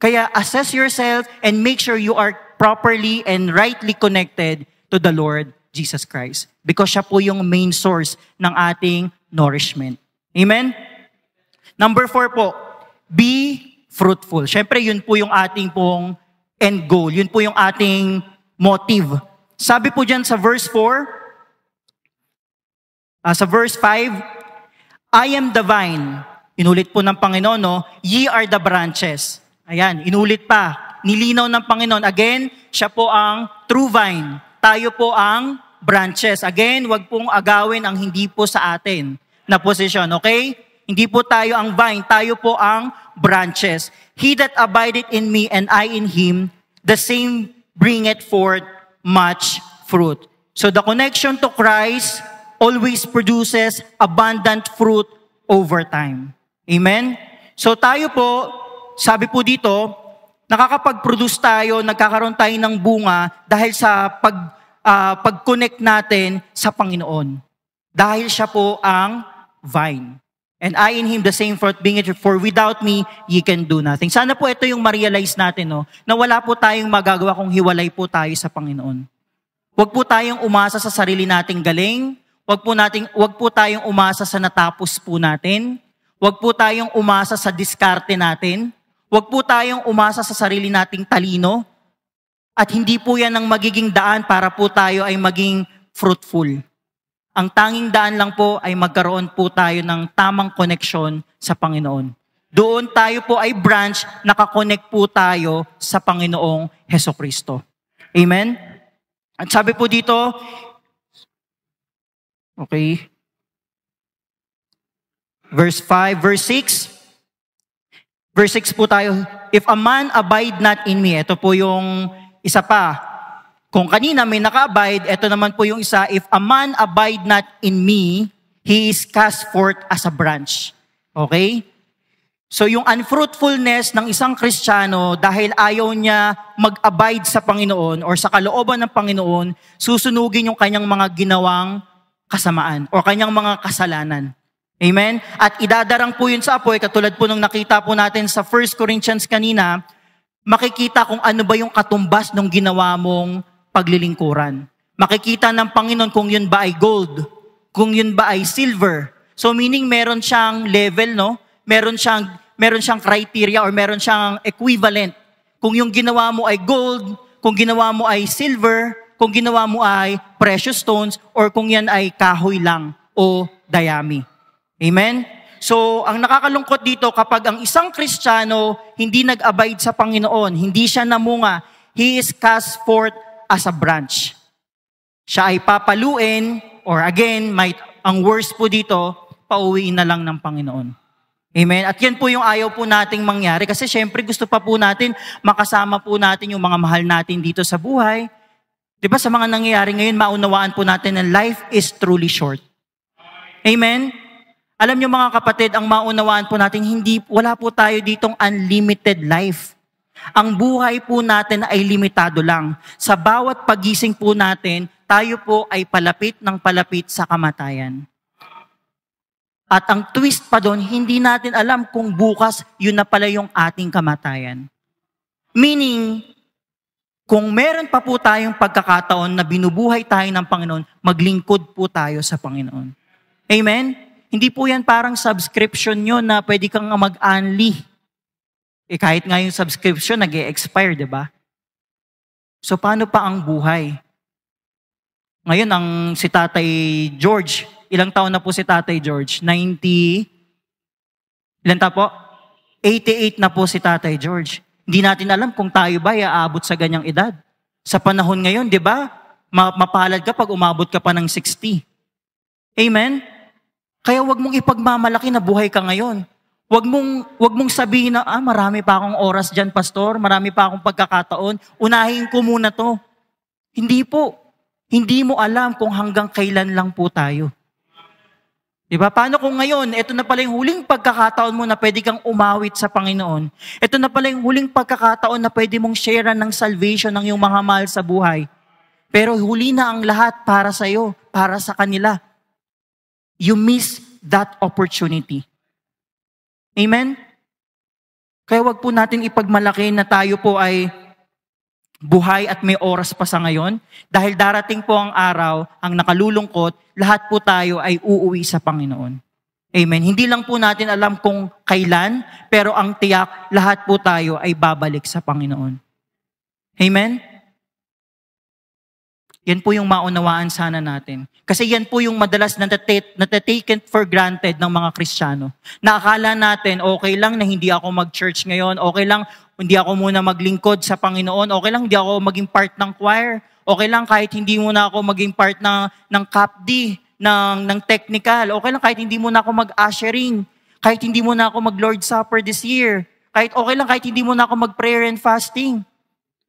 Kaya assess yourself and make sure you are properly and rightly connected to the Lord Jesus Christ. Because siya po yung main source ng ating nourishment. Amen? Number 4 po, be fruitful. Siyempre, yun po yung ating pong end goal. Yun po yung ating motive. Sabi po dyan sa verse 4, sa verse 5, I am the vine. Inulit po ng Panginoon, no? Ye are the branches. Ayan, inulit pa. Nilinaw ng Panginoon. Again, siya po ang true vine. Tayo po ang branches. Again, wag pong agawin ang hindi po sa atin na posisyon, okay? Hindi po tayo ang vine, tayo po ang branches. He that abideth in me and I in him, the same bringeth forth much fruit. So the connection to Christ always produces abundant fruit over time. Amen? So tayo po, sabi po dito, nakakapag-produce tayo, nagkakaroon tayo ng bunga dahil sa pag-connect natin sa Panginoon. Dahil siya po ang vine. And I in him the same fruit being it, for without me, ye can do nothing. Sana po ito yung ma-realize natin, no? Na wala po tayong magagawa kung hiwalay po tayo sa Panginoon. Huwag po tayong umasa sa sarili nating galing. Huwag po tayong umasa sa natapos po natin. Huwag po tayong umasa sa diskarte natin. Huwag po tayong umasa sa sarili nating talino. At hindi po yan ang magiging daan para po tayo ay maging fruitful. Ang tanging daan lang po ay magkaroon po tayo ng tamang koneksyon sa Panginoon. Doon tayo po ay branch, nakakonect po tayo sa Panginoong Hesukristo. Amen? At sabi po dito, okay. Verse 5, verse 6. Verse 6 po tayo. If a man abide not in me, ito po yung isa pa. Kung kanina may naka-abide, ito naman po yung isa. If a man abide not in me, he is cast forth as a branch. Okay? So yung unfruitfulness ng isang Kristiyano, dahil ayaw niya mag-abide sa Panginoon or sa kalooban ng Panginoon, susunugin yung kanyang mga ginawang kasamaan o kanyang mga kasalanan. Amen? At idadarang po yun sa apoy, katulad po nung nakita po natin sa 1 Corinthians kanina, makikita kung ano ba yung katumbas ng ginawa mong paglilingkuran. Makikita ng Panginoon kung yun ba ay gold, kung yun ba ay silver. So meaning meron siyang level, no? Meron siyang criteria or meron siyang equivalent. Kung yung ginawa mo ay gold, kung ginawa mo ay silver, kung ginawa mo ay precious stones, or kung yan ay kahoy lang o dayami. Amen? So, ang nakakalungkot dito, kapag ang isang Kristiyano hindi nag-abide sa Panginoon, hindi siya namunga, he is cast forth as a branch. siya ay papaluin, or again, ang worst po dito, pauwiin na lang ng Panginoon. Amen? At yan po yung ayaw po nating mangyari kasi syempre gusto pa po natin makasama po natin yung mga mahal natin dito sa buhay. Diba sa mga nangyayari ngayon, maunawaan po natin na life is truly short. Amen? Alam niyo mga kapatid, ang maunawaan po natin, wala po tayo ditong unlimited life. Ang buhay po natin ay limitado lang. Sa bawat pagising po natin, tayo po ay palapit ng palapit sa kamatayan. At ang twist pa doon, hindi natin alam kung bukas yun na pala yung ating kamatayan. Meaning, kung meron pa po tayong pagkakataon na binubuhay tayo ng Panginoon, maglingkod po tayo sa Panginoon. Amen? Hindi po yan parang subscription nyo na pwede kang mag-unli. Kahit nga yung subscription, nag-e-expire, di ba? So, paano pa ang buhay? Ngayon, si Tatay George, ilang taon na po si Tatay George? 90? Ilan ta po? 88 na po si Tatay George. Hindi natin alam kung tayo ba ay aabot sa ganyang edad. Sa panahon ngayon, di ba? Mapalad ka pag umabot ka pa ng 60. Amen? Kaya wag mong ipagmamalaki na buhay ka ngayon. Wag mong sabihin na, marami pa akong oras dyan, pastor. Marami pa akong pagkakataon. Unahin ko muna to. Hindi po. Hindi mo alam kung hanggang kailan lang po tayo. Diba? Paano kung ngayon, ito na pala yung huling pagkakataon mo na pwede kang umawit sa Panginoon. Ito na pala yung huling pagkakataon na pwede mong sharean ng salvation ng iyong mga mahal sa buhay. Pero huli na ang lahat para sa iyo, para sa kanila. You miss that opportunity. Amen? Kaya wag po natin ipagmalaki na tayo po ay buhay at may oras pa sa ngayon. Dahil darating po ang araw, ang nakalulungkot, lahat po tayo ay uuwi sa Panginoon. Amen? Hindi lang po natin alam kung kailan, pero ang tiyak, lahat po tayo ay babalik sa Panginoon. Amen? Yan po yung maunawaan sana natin. Kasi yan po yung madalas na-taken for granted ng mga Kristiyano. Na akala natin, okay lang na hindi ako mag-church ngayon, okay lang hindi ako muna maglingkod sa Panginoon, okay lang hindi ako maging part ng choir, okay lang kahit hindi muna ako maging part ng CAPD, ng technical, okay lang kahit hindi muna ako mag-ushering, kahit hindi muna ako mag-Lord Supper this year, okay lang kahit hindi muna ako mag-prayer and fasting.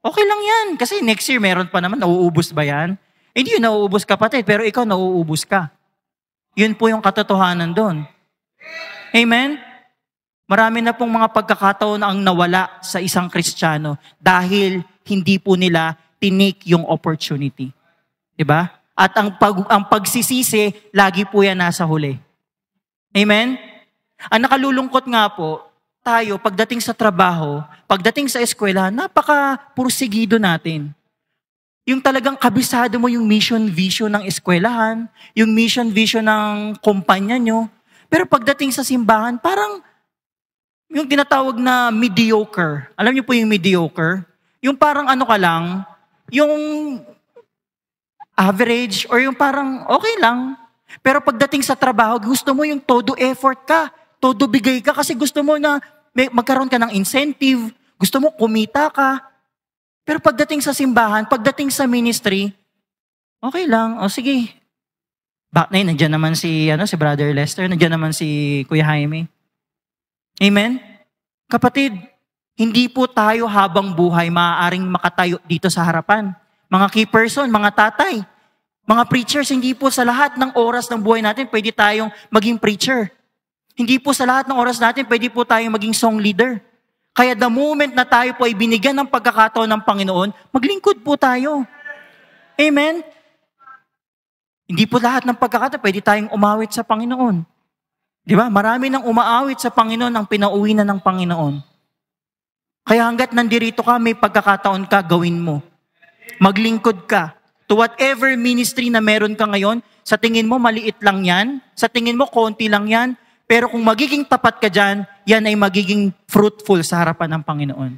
Okay lang yan. Kasi next year, meron pa naman. Nauubos ba yan? Hindi yun nauubos kapatid, pero ikaw nauubos ka. Yun po yung katotohanan doon. Amen? Marami na pong mga pagkakataon ang nawala sa isang Kristiyano dahil hindi po nila tinake yung opportunity. Diba? At ang pagsisisi, lagi po yan nasa huli. Amen? Ang nakalulungkot nga po, tayo, pagdating sa trabaho, pagdating sa eskwela, napaka-pursigido natin. Yung talagang kabisado mo yung mission, vision ng eskwelahan, yung mission, vision ng kumpanya nyo. Pero pagdating sa simbahan, parang yung tinatawag na mediocre. Alam niyo po yung mediocre? Yung parang ano ka lang, yung average or yung parang okay lang. Pero pagdating sa trabaho, gusto mo yung todo effort ka, todo bigay ka kasi gusto mo na magkaroon ka ng incentive, gusto mo kumita ka. Pero pagdating sa simbahan, pagdating sa ministry, okay lang. O sige. Nandiyan naman si Brother Lester, nandiyan naman si Kuya Jaime. Amen? Kapatid, hindi po tayo habang buhay maaaring makatayo dito sa harapan. Mga key person, mga tatay, mga preachers, hindi po sa lahat ng oras ng buhay natin pwede tayong maging preacher. Hindi po sa lahat ng oras natin pwede po tayong maging song leader. Kaya the moment na tayo po ay binigyan ng pagkakataon ng Panginoon, maglingkod po tayo. Amen? Hindi po lahat ng pagkakataon pwede tayong umawit sa Panginoon. Di ba? Marami nang umaawit sa Panginoon ang pinauwi na ng Panginoon. Kaya hanggat nandirito ka, may pagkakataon ka, gawin mo. Maglingkod ka. To whatever ministry na meron ka ngayon, sa tingin mo maliit lang yan, sa tingin mo konti lang yan, pero kung magiging tapat ka dyan, yan ay magiging fruitful sa harapan ng Panginoon.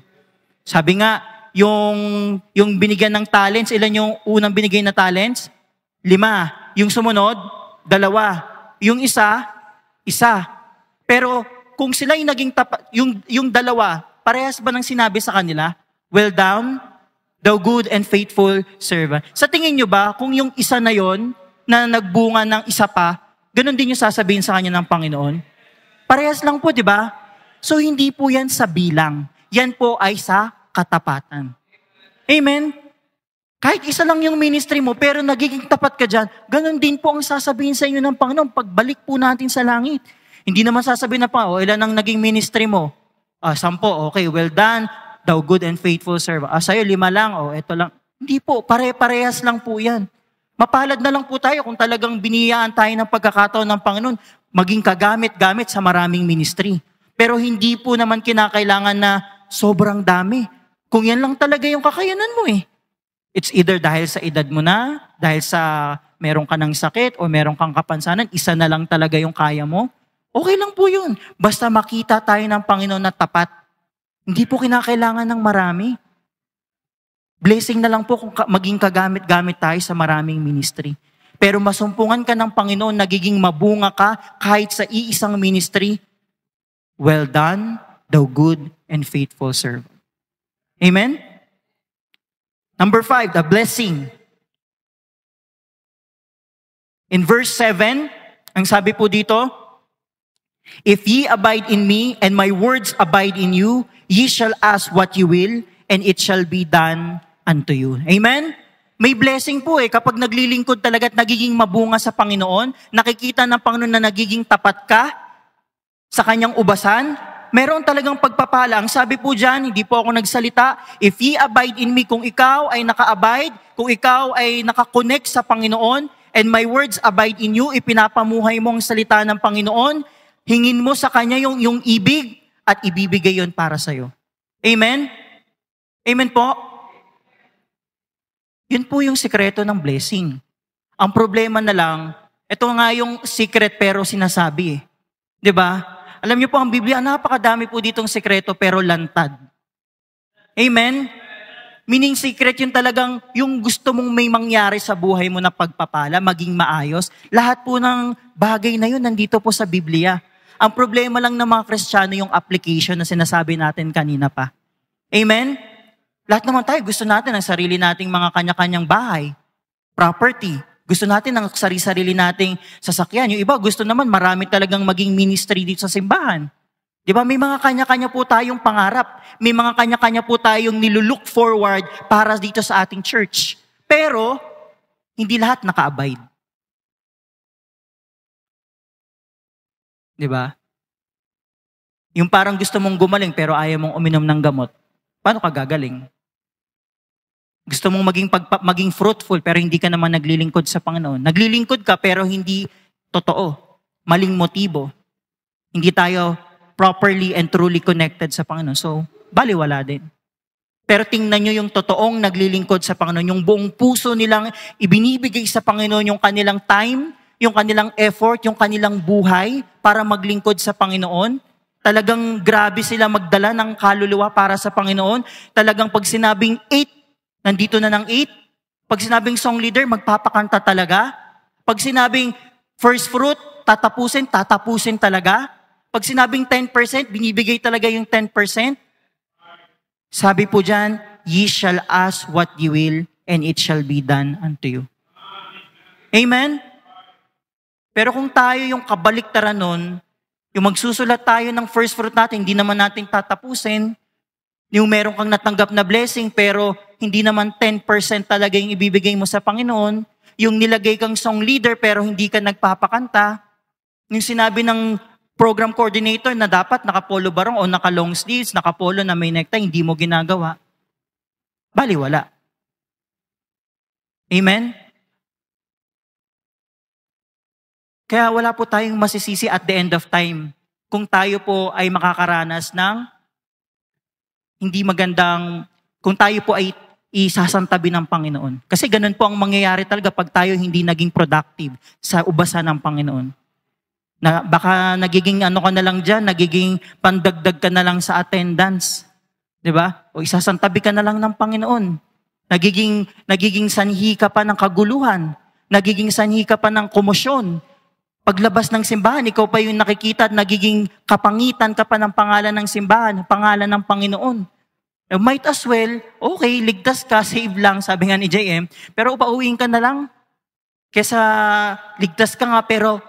Sabi nga, yung binigyan ng talents, ilan yung unang binigay na talents? 5. Yung sumunod, 2. Yung isa. Pero kung sila yung naging tapat, yung 2, parehas ba ng sinabi sa kanila? Well done, thou good and faithful servant. Sa tingin nyo ba, kung yung isa na yon na nagbunga ng isa pa, ganun din yung sasabihin sa kanya ng Panginoon? Parehas lang po, di ba? So hindi po yan sa bilang. Yan po ay sa katapatan. Amen? Kahit isa lang yung ministry mo, pero nagiging tapat ka dyan, ganun din po ang sasabihin sa inyo ng Panginoon pagbalik po natin sa langit. Hindi naman sasabihin na pa, ilan ang naging ministry mo? 10, okay, well done, thou good and faithful servant. Sa'yo 5 lang, eto lang. Hindi po, pare-parehas lang po yan. Mapalad na lang po tayo kung talagang biniyaan tayo ng pagkakataon ng Panginoon, maging kagamit-gamit sa maraming ministry. Pero hindi po naman kinakailangan na sobrang dami. Kung yan lang talaga yung kakayanan mo It's either dahil sa edad mo na, dahil sa meron ka ng sakit o meron kang kapansanan, isa na lang talaga yung kaya mo. Okay lang po yun. Basta makita tayo ng Panginoon na tapat. Hindi po kinakailangan ng marami. Blessing na lang po kung maging kagamit-gamit tayo sa maraming ministry. Pero masumpungan ka ng Panginoon, nagiging mabunga ka kahit sa iisang ministry. Well done, thou good and faithful servant. Amen? Number 5, the blessing. In verse 7, ang sabi po dito, if ye abide in me and my words abide in you, ye shall ask what you will and it shall be done unto you. Amen? May blessing po kapag naglilingkod talaga at nagiging mabunga sa Panginoon, nakikita ng Panginoon na nagiging tapat ka sa kanyang ubasan, meron talagang pagpapala. Ang sabi po dyan, hindi po ako nagsalita, if ye abide in me, kung ikaw ay naka-abide, kung ikaw ay naka-connect sa Panginoon, and my words abide in you, ipinapamuhay mo ang salita ng Panginoon, hingin mo sa Kanya yung ibig, at ibibigay yon para sa'yo. Amen? Amen po? Yun po yung sikreto ng blessing. Ang problema na lang, ito nga yung secret pero sinasabi 'Di ba? Alam niyo po, ang Biblia, napakadami po ditong sekreto pero lantad. Amen? Meaning secret yun talagang yung gusto mong may mangyari sa buhay mo na pagpapala, maging maayos. Lahat po ng bagay na yun nandito po sa Biblia. Ang problema lang ng mga Kristiyano yung application na sinasabi natin kanina pa. Amen? Lahat naman tayo gusto natin ang sarili nating mga kanya-kanyang bahay, property. Gusto natin ang sarili-sarili nating sasakyan. Yung iba gusto naman marami talagang maging ministry dito sa simbahan. Di ba? May mga kanya-kanya po tayong pangarap. May mga kanya-kanya po tayong nilulook forward para dito sa ating church. Pero, hindi lahat naka-abide. Di ba? Yung parang gusto mong gumaling pero ayaw mong uminom ng gamot. Paano ka gagaling? Gusto mong maging fruitful pero hindi ka naman naglilingkod sa Panginoon. Naglilingkod ka pero hindi totoo. Maling motibo. Hindi tayo properly and truly connected sa Panginoon. So, baliwala din. Pero tingnan nyo yung totoong naglilingkod sa Panginoon. Yung buong puso nilang ibinibigay sa Panginoon yung kanilang time, yung kanilang effort, yung kanilang buhay para maglingkod sa Panginoon. Talagang grabe sila magdala ng kaluluwa para sa Panginoon. Talagang pag sinabing 8, nandito na ng 8. Pag sinabing song leader, magpapakanta talaga. Pag sinabing first fruit, tatapusin talaga. Pag sinabing 10%, binibigay talaga yung 10%. Sabi po dyan, ye shall ask what you will, and it shall be done unto you. Amen? Pero kung tayo yung kabaliktaran nun, yung magsusulat tayo ng first fruit natin, hindi naman natin tatapusin. Yung meron kang natanggap na blessing, pero hindi naman 10% talaga yung ibibigay mo sa Panginoon. Yung nilagay kang song leader, pero hindi ka nagpapakanta. Yung sinabi ng program coordinator na dapat naka-polo barong o naka-long sleeves, naka-polo na may necktie, hindi mo ginagawa. Baliwala. Amen? Kaya wala po tayong masisisi at the end of time kung tayo po ay makakaranas ng hindi magandang, kung tayo po ay isasantabi ng Panginoon. Kasi ganun po ang mangyayari talaga pag tayo hindi naging productive sa ubasan ng Panginoon. Na baka nagiging ka na lang dyan, nagiging pandagdag ka na lang sa attendance. Diba? O isasantabi ka na lang ng Panginoon. Nagiging sanhi ka pa ng kaguluhan. Nagiging sanhi ka pa ng komosyon. Paglabas ng simbahan, ikaw pa yung nakikita at nagiging kapangitan ka pa ng pangalan ng simbahan, pangalan ng Panginoon. Might as well, okay, ligtas ka, save lang, sabi nga ni JM, pero pauwiin ka na lang. Kesa ligtas ka nga pero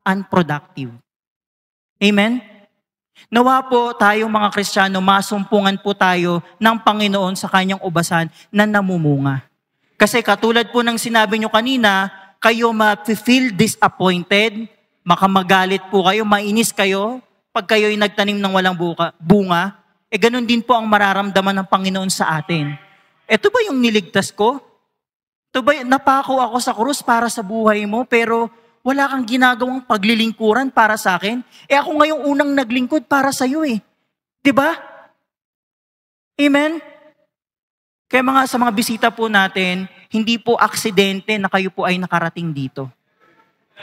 unproductive. Amen? Nawa po tayong mga Kristiyano, masumpungan po tayo ng Panginoon sa kanyang ubasan na namumunga. Kasi katulad po ng sinabi nyo kanina, kayo ma-feel disappointed, makamagalit po kayo, mainis kayo, pag kayo'y nagtanim ng walang bunga, ganun din po ang mararamdaman ng Panginoon sa atin. Ito ba yung niligtas ko? Ito ba, napako ako sa krus para sa buhay mo, pero wala kang ginagawang paglilingkuran para sa akin? Ako ngayong unang naglingkod para sa iyo eh. 'Di ba? Amen? Kaya sa mga bisita po natin, hindi po aksidente na kayo po ay nakarating dito.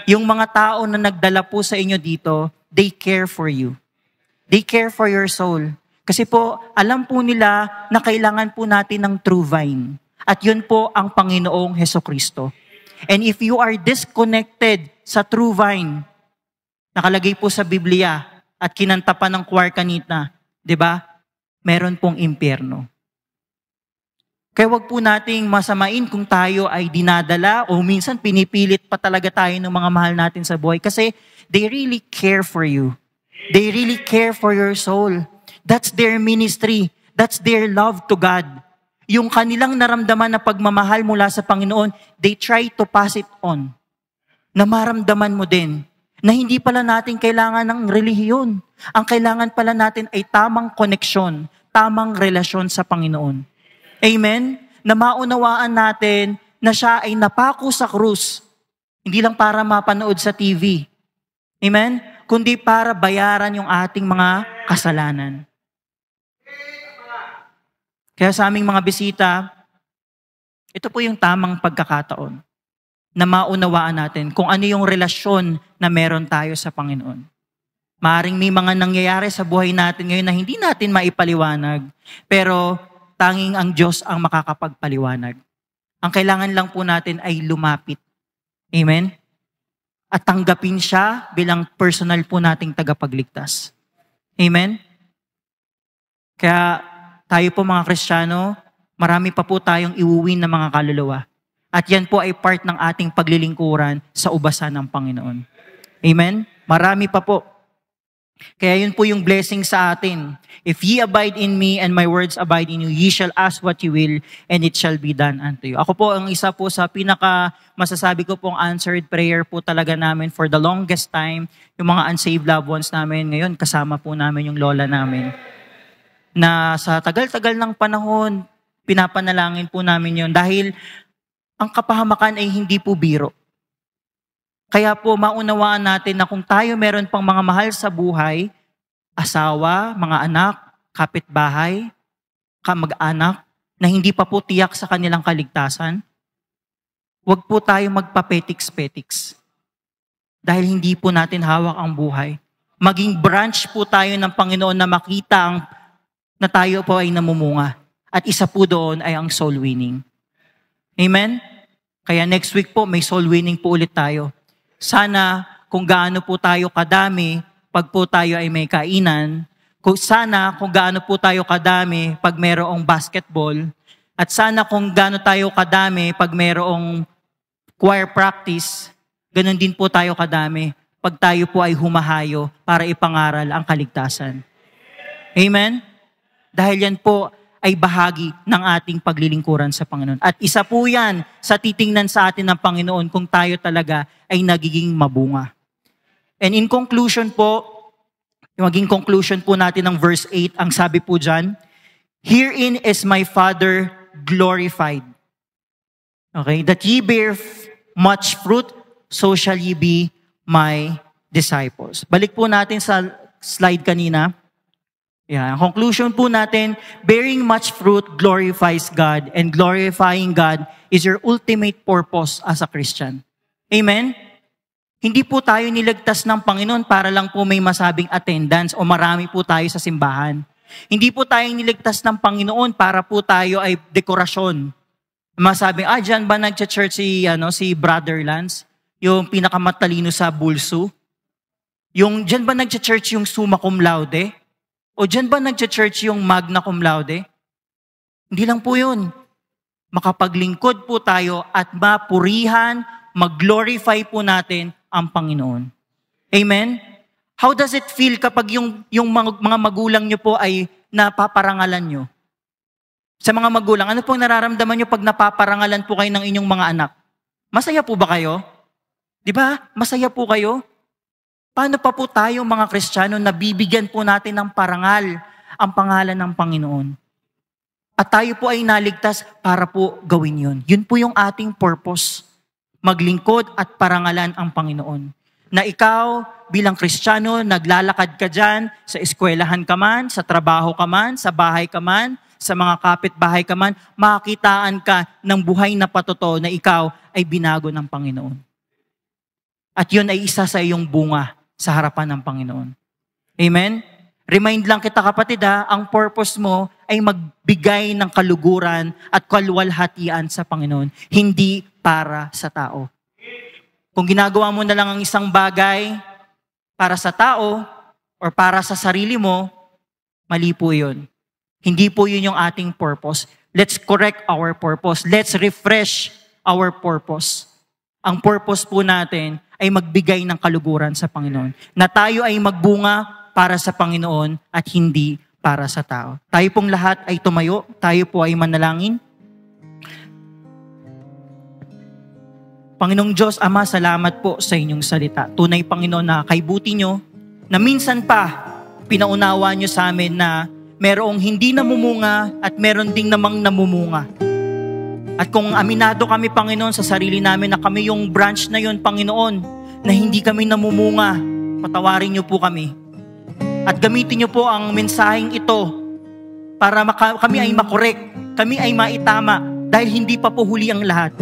Yung mga tao na nagdala po sa inyo dito, they care for you. They care for your soul. Kasi po, alam po nila na kailangan po natin ng true vine. At yun po ang Panginoong Hesukristo. And if you are disconnected sa true vine, nakalagay po sa Biblia at kinanta pa ng choir kanina, 'di ba? Meron pong impyerno. Kaya wag po nating masamain kung tayo ay dinadala o minsan pinipilit pa talaga tayo ng mga mahal natin sa buhay kasi they really care for you. They really care for your soul. That's their ministry. That's their love to God. Yung kanilang naramdaman na pagmamahal mula sa Panginoon, they try to pass it on. Na maramdaman mo din na hindi pala natin kailangan ng relihiyon. Ang kailangan pala natin ay tamang koneksyon, tamang relasyon sa Panginoon. Amen? Na maunawaan natin na siya ay napako sa krus. Hindi lang para mapanood sa TV. Amen? Kundi para bayaran yung ating mga kasalanan. Kaya sa aming mga bisita, ito po yung tamang pagkakataon na maunawaan natin kung ano yung relasyon na meron tayo sa Panginoon. Maaring may mga nangyayari sa buhay natin ngayon na hindi natin maipaliwanag, pero tanging ang Diyos ang makakapagpaliwanag. Ang kailangan lang po natin ay lumapit. Amen? At tanggapin siya bilang personal po nating tagapagligtas. Amen? Kaya tayo po mga Kristiyano, marami pa po tayong iuwin na mga kaluluwa. At yan po ay part ng ating paglilingkuran sa ubasan ng Panginoon. Amen? Marami pa po. Kaya yun po yung blessing sa atin. If ye abide in me and my words abide in you, ye shall ask what you will and it shall be done unto you. Ako po, ang isa po sa masasabi ko pong answered prayer po talaga namin for the longest time, yung mga unsaved loved ones namin. Ngayon, kasama po namin yung lola namin. Na sa tagal-tagal ng panahon, pinapanalangin po namin yun dahil ang kapahamakan ay hindi po biro. Kaya po maunawaan natin na kung tayo meron pang mga mahal sa buhay, asawa, mga anak, kapitbahay, kamag-anak, na hindi pa po tiyak sa kanilang kaligtasan, huwag po tayo magpapetiks-petiks. Dahil hindi po natin hawak ang buhay. Maging branch po tayo ng Panginoon na makita na tayo po ay namumunga. At isa po doon ay ang soul winning. Amen? Kaya next week po, may soul winning po ulit tayo. Sana kung gaano po tayo kadami, pag po tayo ay may kainan, sana kung gaano po tayo kadami pag mayroong basketball, at sana kung gaano tayo kadami pag mayroong choir practice, ganun din po tayo kadami pag tayo po ay humahayo para ipangaral ang kaligtasan. Amen? Dahil yan po ay bahagi ng ating paglilingkuran sa Panginoon. At isa po yan sa titingnan sa atin ng Panginoon kung tayo talaga ay nagiging mabunga. And in conclusion po, yung maging conclusion po natin ng verse 8, ang sabi po dyan, herein is my Father glorified. Okay, that ye bear much fruit, so shall ye be my disciples. Balik po natin sa slide kanina. Yeah, ang conclusion po natin, bearing much fruit glorifies God, and glorifying God is your ultimate purpose as a Christian. Amen? Hindi po tayo niligtas ng Panginoon para lang po may masabing attendance o marami po tayo sa simbahan. Hindi po tayo niligtas ng Panginoon para po tayo ay dekorasyon. Masabing, dyan ba nag-church si Brother Lance? Yung pinakamatalino sa bulso? Yung dyan ba nag-church yung summa cum laude? O dyan ba nag-church yung magna cum laude? Hindi lang po yun. Makapaglingkod po tayo at mapurihan, mag-glorify po natin ang Panginoon. Amen? How does it feel kapag yung mga magulang nyo po ay napaparangalan nyo? Sa mga magulang, ano pong nararamdaman nyo pag napaparangalan po kayo ng inyong mga anak? Masaya po ba kayo? Di ba? Masaya po kayo? Paano pa po tayo mga Kristiyano na bibigyan po natin ng parangal ang pangalan ng Panginoon? At tayo po ay naligtas para po gawin yun. Yun po yung ating purpose. Maglingkod at parangalan ang Panginoon. Na ikaw bilang Kristiyano, naglalakad ka dyan, sa eskwelahan ka man, sa trabaho ka man, sa bahay ka man, sa mga kapitbahay ka man, makitaan ka ng buhay na patotoo na ikaw ay binago ng Panginoon. At yun ay isa sa iyong bunga sa harapan ng Panginoon. Amen? Remind lang kita kapatid ang purpose mo ay magbigay ng kaluguran at kaluwalhatian sa Panginoon, hindi para sa tao. Kung ginagawa mo na lang ang isang bagay para sa tao or para sa sarili mo, mali po yun. Hindi po yun yung ating purpose. Let's correct our purpose. Let's refresh our purpose. Ang purpose po natin ay magbigay ng kaluguran sa Panginoon. Na tayo ay magbunga para sa Panginoon at hindi para sa tao. Tayo pong lahat ay tumayo. Tayo po ay manalangin. Panginoong Diyos, Ama, salamat po sa inyong salita. Tunay, Panginoon, na kay buti nyo, na minsan pa pinaunawa nyo sa amin na merong hindi namumunga at meron ding namang namumunga. At kung aminado kami, Panginoon, sa sarili namin na kami yung branch na yun, Panginoon, na hindi kami namumunga, patawarin niyo po kami. At gamitin niyo po ang mensaheng ito para kami ay makorek, kami ay maitama, dahil hindi pa po huli ang lahat.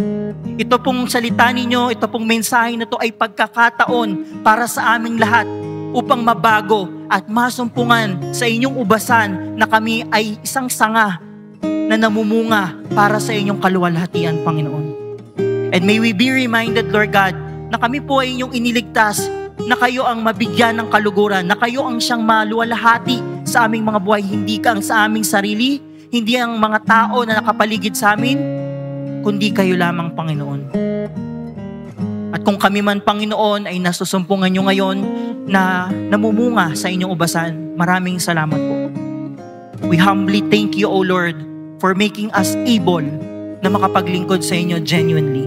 Ito pong salita ninyo, ito pong mensahe na ito ay pagkakataon para sa aming lahat upang mabago at masumpungan sa inyong ubasan na kami ay isang sanga na namumunga para sa inyong kaluwalhatian, Panginoon. And may we be reminded, Lord God, na kami po ay inyong iniligtas, na kayo ang mabigyan ng kaluguran, na kayo ang siyang maluwalhati sa aming mga buhay, hindi ka ang sa aming sarili, hindi ang mga tao na nakapaligid sa amin, kundi kayo lamang, Panginoon. At kung kami man, Panginoon, ay nasusumpungan nyo ngayon na namumunga sa inyong ubasan, maraming salamat po. We humbly thank you, O Lord, for making us able na makapaglingkod sa inyo genuinely.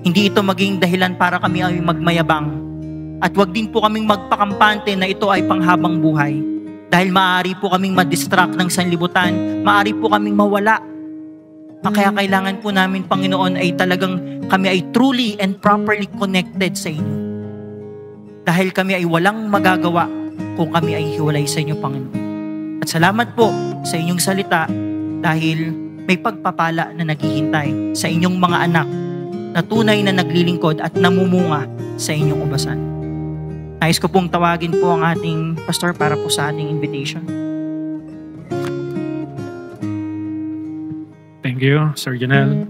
Hindi ito maging dahilan para kami ay magmayabang. At wag din po kaming magpakampante na ito ay panghabang buhay. Dahil maaari po kaming madistract ng sanlibutan, maaari po kaming mawala. Kaya kailangan po namin, Panginoon, ay talagang kami ay truly and properly connected sa inyo. Dahil kami ay walang magagawa kung kami ay hiwalay sa inyo, Panginoon. At salamat po sa inyong salita dahil may pagpapala na naghihintay sa inyong mga anak na tunay na naglilingkod at namumunga sa inyong ubasan. Nais ko pong tawagin po ang ating pastor para po sa ating invitation. Thank you, Sir Janelle.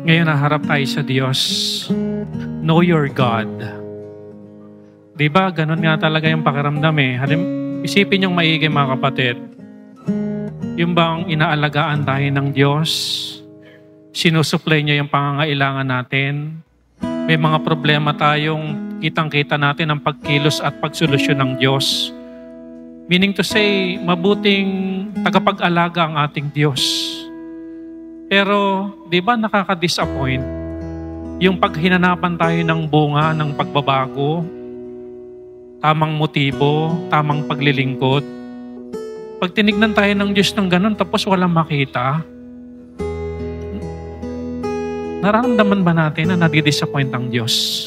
Ngayon, naharap tayo sa Diyos. Know your God. Diba, ganun nga talaga yung pakiramdam eh. Isipin yung maigi, mga kapatid. Yung bang inaalagaan tayo ng Diyos, sinusupply niya yung pangangailangan natin. May mga problema tayong kitang-kita natin ang pagkilos at pagsolusyon ng Diyos. Meaning to say, mabuting tagapag-alaga ang ating Diyos. Pero, di ba nakaka-disappoint? Yung paghinanapan tayo ng bunga ng pagbabago, tamang motibo, tamang paglilingkod. Pag tinignan tayo ng Diyos ng ganun, tapos walang makita, nararamdaman ba natin na nadi-disappoint ang Diyos?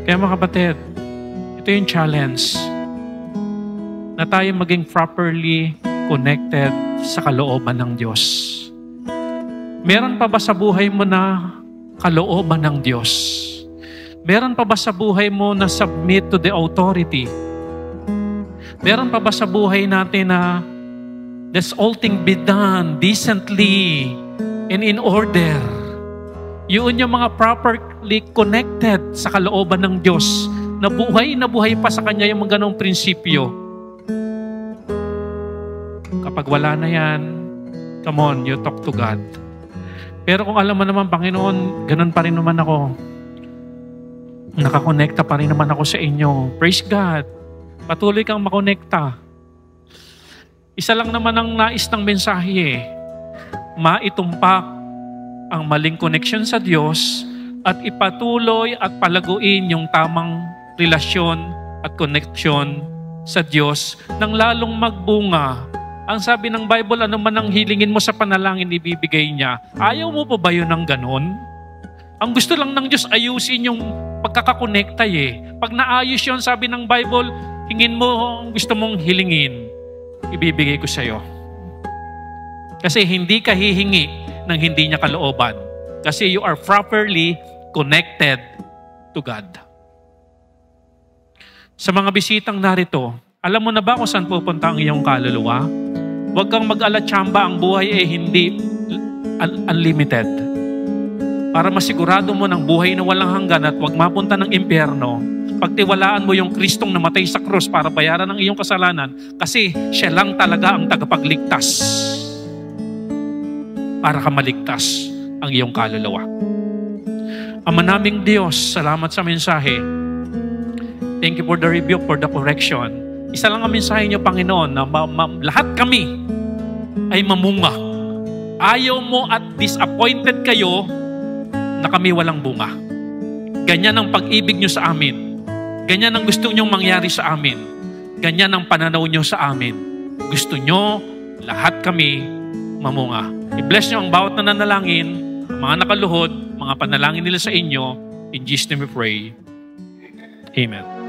Kaya mga kapatid, ito yung challenge na tayo maging properly connected sa kalooban ng Diyos. Meron pa ba sa buhay mo na kalooban ng Diyos? Meron pa ba sa buhay mo na submit to the authority? Meron pa ba sa buhay natin na this all thing be done decently and in order? Yun yung mga properly connected sa kalooban ng Diyos na buhay pa sa Kanya yung mga ganong prinsipyo. Kapag wala na yan, come on, you talk to God. Pero kung alam mo naman, Panginoon, ganun pa rin naman ako. Nakakonekta pa rin naman ako sa inyo. Praise God. Patuloy kang makonekta. Isa lang naman ang nais ng mensahe maitumpak ang maling connection sa Diyos at ipatuloy at palaguin yung tamang relasyon at connection sa Diyos nang lalong magbunga. Ang sabi ng Bible, ano man ang hilingin mo sa panalangin, ibibigay niya. Ayaw mo pa ba yun ng ganon? Ang gusto lang ng Diyos, ayusin yung pagkakakonekta Pag naayos yun, sabi ng Bible, hingin mo ang gusto mong hilingin, ibibigay ko sa iyo. Kasi hindi ka hihingi ng hindi niya kalooban. Kasi you are properly connected to God. Sa mga bisitang narito, alam mo na ba kung saan pupunta ang iyong kaluluwa? Huwag kang mag-alatsamba, ang buhay ay hindi unlimited. Para masigurado mo ng buhay na walang hanggan at huwag mapunta ng impyerno, pagtiwalaan mo yung Kristong namatay sa krus para bayaran ang iyong kasalanan kasi siya lang talaga ang tagapagligtas para ka maligtas ang iyong kaluluwa. Ama naming Diyos, salamat sa mensahe. Thank you for the rebuke, for the correction. Isa lang ang mensahe niyo, Panginoon, na lahat kami ay mamunga. Ayaw mo at disappointed kayo na kami walang bunga. Ganyan ang pag-ibig niyo sa amin. Ganyan ang gusto niyong mangyari sa amin. Ganyan ang pananaw niyo sa amin. Gusto niyo lahat kami mamunga. I-bless niyo ang bawat nananalangin, mga nakaluhod, mga panalangin nila sa inyo. In Jesus' name we pray. Amen.